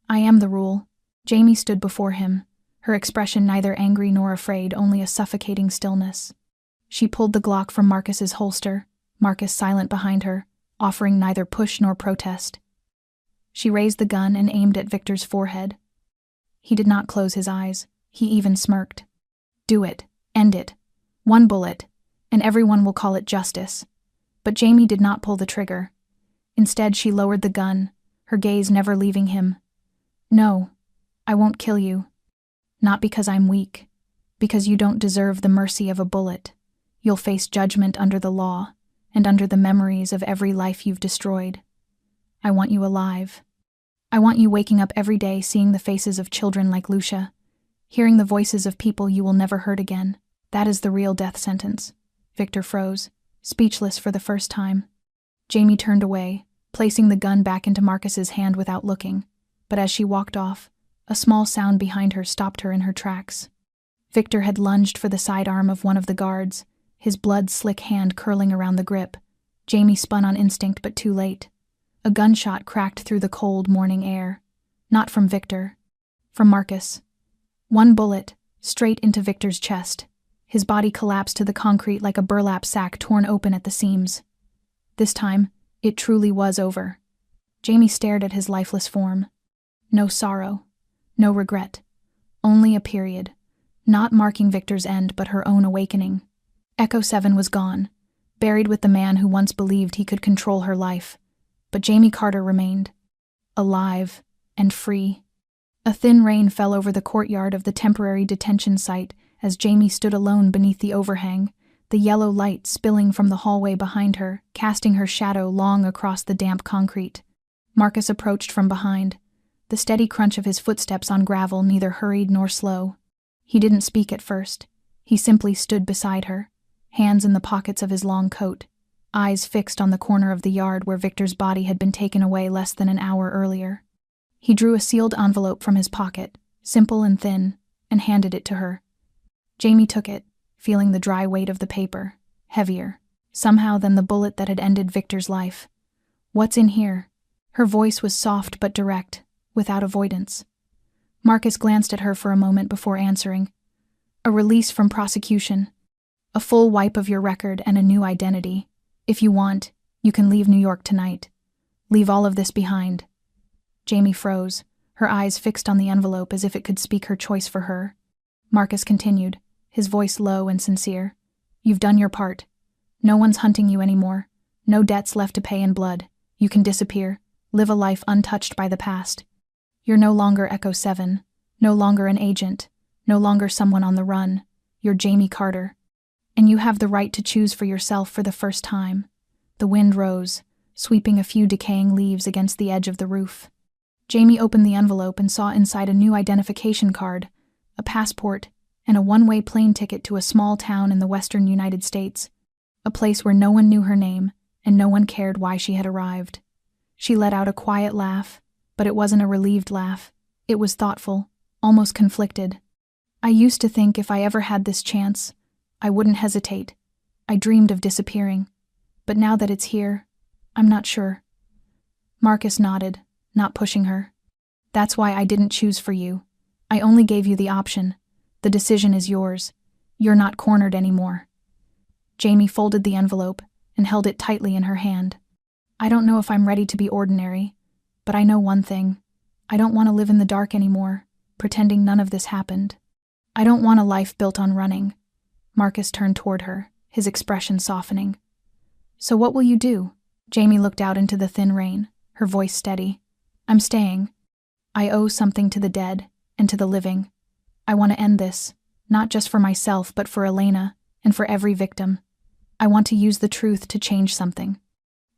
I am the rule. Jamie stood before him, her expression neither angry nor afraid, only a suffocating stillness. She pulled the Glock from Marcus's holster, Marcus silent behind her, offering neither push nor protest. She raised the gun and aimed at Victor's forehead. He did not close his eyes. He even smirked. Do it. End it. One bullet, and everyone will call it justice. But Jamie did not pull the trigger. Instead, she lowered the gun, her gaze never leaving him. No, I won't kill you. Not because I'm weak. Because you don't deserve the mercy of a bullet. You'll face judgment under the law, and under the memories of every life you've destroyed. I want you alive. I want you waking up every day seeing the faces of children like Lucia, hearing the voices of people you will never hurt again. That is the real death sentence. Victor froze, speechless for the first time. Jamie turned away, placing the gun back into Marcus's hand without looking, but as she walked off, a small sound behind her stopped her in her tracks. Victor had lunged for the sidearm of one of the guards, his blood-slick hand curling around the grip. Jamie spun on instinct, but too late. A gunshot cracked through the cold morning air. Not from Victor. From Marcus. One bullet, straight into Victor's chest. His body collapsed to the concrete like a burlap sack torn open at the seams. This time, it truly was over. Jamie stared at his lifeless form. No sorrow. No regret. Only a period. Not marking Victor's end, but her own awakening. Echo 7 was gone, buried with the man who once believed he could control her life. But Jamie Carter remained. Alive and free. A thin rain fell over the courtyard of the temporary detention site as Jamie stood alone beneath the overhang, the yellow light spilling from the hallway behind her, casting her shadow long across the damp concrete. Marcus approached from behind, the steady crunch of his footsteps on gravel neither hurried nor slow. He didn't speak at first. He simply stood beside her, hands in the pockets of his long coat, eyes fixed on the corner of the yard where Victor's body had been taken away less than an hour earlier. He drew a sealed envelope from his pocket, simple and thin, and handed it to her. Jamie took it, feeling the dry weight of the paper, heavier, somehow, than the bullet that had ended Victor's life. What's in here? Her voice was soft but direct, without avoidance. Marcus glanced at her for a moment before answering. A release from prosecution. A full wipe of your record and a new identity. If you want, you can leave New York tonight. Leave all of this behind. Jamie froze, her eyes fixed on the envelope as if it could speak her choice for her. Marcus continued, his voice low and sincere. You've done your part. No one's hunting you anymore. No debts left to pay in blood. You can disappear, live a life untouched by the past. You're no longer Echo 7, no longer an agent, no longer someone on the run. You're Jamie Carter. And you have the right to choose for yourself for the first time. The wind rose, sweeping a few decaying leaves against the edge of the roof. Jamie opened the envelope and saw inside a new identification card, a passport, and a one-way plane ticket to a small town in the western United States, a place where no one knew her name and no one cared why she had arrived. She let out a quiet laugh, but it wasn't a relieved laugh. It was thoughtful, almost conflicted. I used to think if I ever had this chance, I wouldn't hesitate. I dreamed of disappearing. But now that it's here, I'm not sure. Marcus nodded, not pushing her. That's why I didn't choose for you. I only gave you the option. The decision is yours. You're not cornered anymore. Jamie folded the envelope and held it tightly in her hand. I don't know if I'm ready to be ordinary, but I know one thing. I don't want to live in the dark anymore, pretending none of this happened. I don't want a life built on running. Marcus turned toward her, his expression softening. So what will you do? Jamie looked out into the thin rain, her voice steady. I'm staying. I owe something to the dead and to the living. I want to end this, not just for myself, but for Elena and for every victim. I want to use the truth to change something.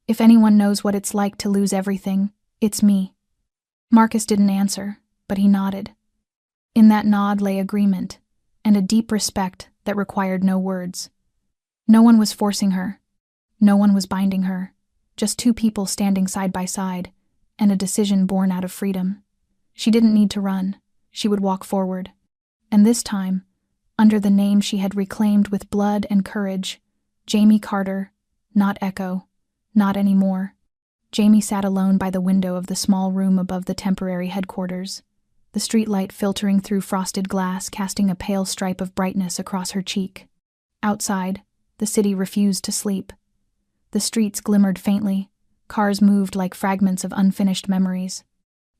If anyone knows what it's like to lose everything, it's me. Marcus didn't answer, but he nodded. In that nod lay agreement, and a deep respect that required no words. No one was forcing her. No one was binding her. Just two people standing side by side, and a decision born out of freedom. She didn't need to run. She would walk forward. And this time, under the name she had reclaimed with blood and courage, Jamie Carter, not Echo, not anymore. Jamie sat alone by the window of the small room above the temporary headquarters, the streetlight filtering through frosted glass casting a pale stripe of brightness across her cheek. Outside, the city refused to sleep. The streets glimmered faintly, cars moved like fragments of unfinished memories.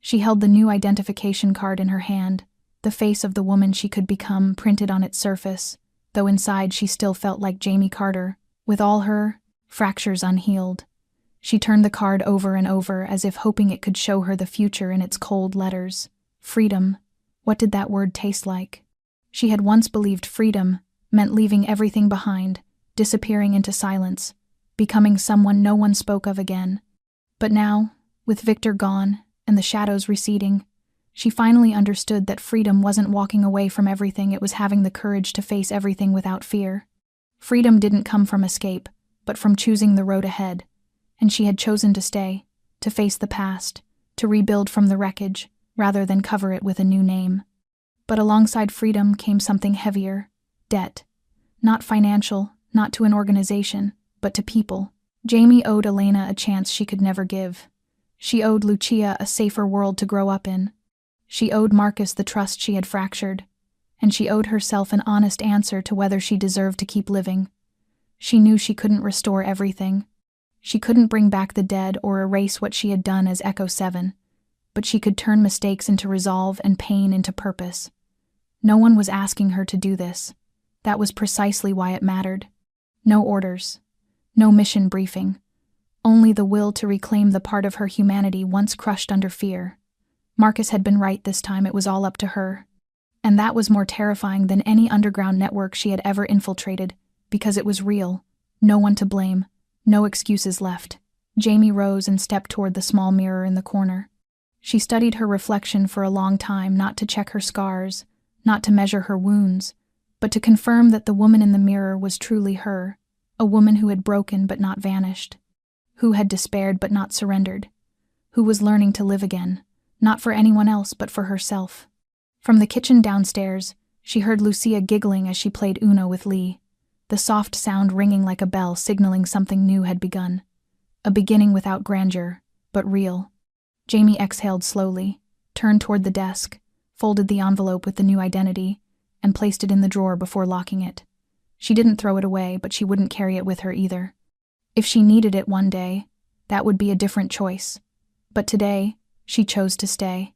She held the new identification card in her hand, the face of the woman she could become printed on its surface, though inside she still felt like Jamie Carter, with all her fractures unhealed. She turned the card over and over as if hoping it could show her the future in its cold letters. Freedom. What did that word taste like? She had once believed freedom meant leaving everything behind, disappearing into silence, becoming someone no one spoke of again. But now, with Victor gone and the shadows receding, she finally understood that freedom wasn't walking away from everything, it was having the courage to face everything without fear. Freedom didn't come from escape, but from choosing the road ahead, and she had chosen to stay, to face the past, to rebuild from the wreckage, rather than cover it with a new name. But alongside freedom came something heavier: debt. Not financial, not to an organization, but to people. Jamie owed Elena a chance she could never give. She owed Lucia a safer world to grow up in. She owed Marcus the trust she had fractured, and she owed herself an honest answer to whether she deserved to keep living. She knew she couldn't restore everything. She couldn't bring back the dead or erase what she had done as Echo 7, but she could turn mistakes into resolve and pain into purpose. No one was asking her to do this. That was precisely why it mattered. No orders. No mission briefing. Only the will to reclaim the part of her humanity once crushed under fear. Marcus had been right this time, it was all up to her. And that was more terrifying than any underground network she had ever infiltrated, because it was real. No one to blame. No excuses left. Jamie rose and stepped toward the small mirror in the corner. She studied her reflection for a long time, not to check her scars, not to measure her wounds, but to confirm that the woman in the mirror was truly her, a woman who had broken but not vanished, who had despaired but not surrendered, who was learning to live again, not for anyone else but for herself. From the kitchen downstairs, she heard Lucia giggling as she played Uno with Lee, the soft sound ringing like a bell signaling something new had begun. A beginning without grandeur, but real. Jamie exhaled slowly, turned toward the desk, folded the envelope with the new identity, and placed it in the drawer before locking it. She didn't throw it away, but she wouldn't carry it with her either. If she needed it one day, that would be a different choice. But today, she chose to stay.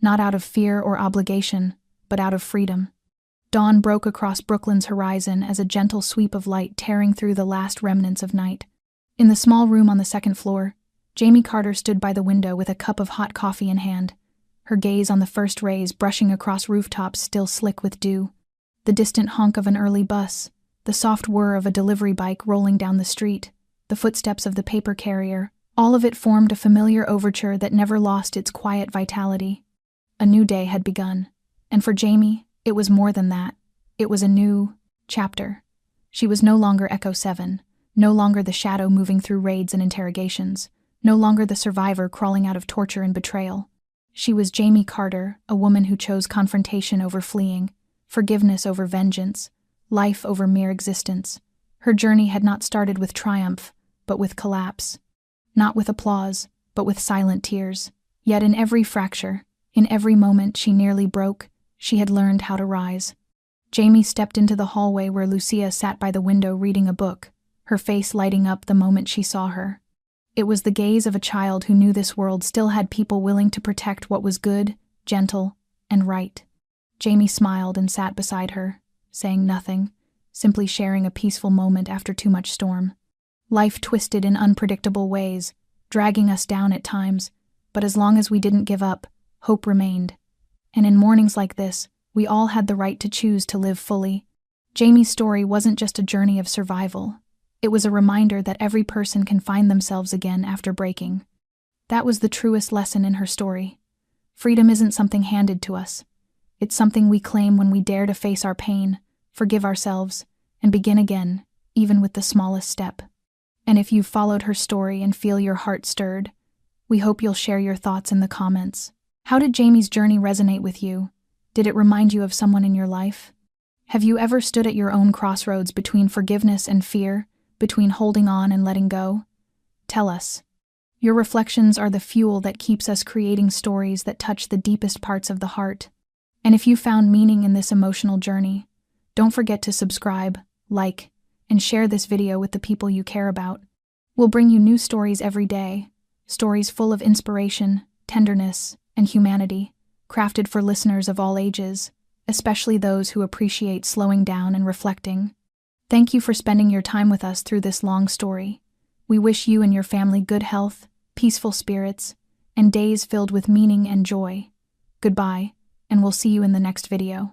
Not out of fear or obligation, but out of freedom. Dawn broke across Brooklyn's horizon as a gentle sweep of light tearing through the last remnants of night. In the small room on the second floor, Jamie Carter stood by the window with a cup of hot coffee in hand, her gaze on the first rays brushing across rooftops still slick with dew. The distant honk of an early bus, the soft whir of a delivery bike rolling down the street, the footsteps of the paper carrier, all of it formed a familiar overture that never lost its quiet vitality. A new day had begun, and for Jamie, it was more than that. It was a new chapter. She was no longer Echo 7, no longer the shadow moving through raids and interrogations, no longer the survivor crawling out of torture and betrayal. She was Jamie Carter, a woman who chose confrontation over fleeing, forgiveness over vengeance, life over mere existence. Her journey had not started with triumph, but with collapse. Not with applause, but with silent tears. Yet in every fracture, in every moment she nearly broke, she had learned how to rise. Jamie stepped into the hallway where Lucia sat by the window reading a book, her face lighting up the moment she saw her. It was the gaze of a child who knew this world still had people willing to protect what was good, gentle, and right. Jamie smiled and sat beside her, saying nothing, simply sharing a peaceful moment after too much storm. Life twisted in unpredictable ways, dragging us down at times, but as long as we didn't give up, hope remained. And in mornings like this, we all had the right to choose to live fully. Jamie's story wasn't just a journey of survival. It was a reminder that every person can find themselves again after breaking. That was the truest lesson in her story. Freedom isn't something handed to us. It's something we claim when we dare to face our pain, forgive ourselves, and begin again, even with the smallest step. And if you've followed her story and feel your heart stirred, we hope you'll share your thoughts in the comments. How did Jamie's journey resonate with you? Did it remind you of someone in your life? Have you ever stood at your own crossroads between forgiveness and fear, between holding on and letting go? Tell us. Your reflections are the fuel that keeps us creating stories that touch the deepest parts of the heart. And if you found meaning in this emotional journey, don't forget to subscribe, like, and share this video with the people you care about. We'll bring you new stories every day, stories full of inspiration, tenderness, and humanity, crafted for listeners of all ages, especially those who appreciate slowing down and reflecting. Thank you for spending your time with us through this long story. We wish you and your family good health, peaceful spirits, and days filled with meaning and joy. Goodbye, and we'll see you in the next video.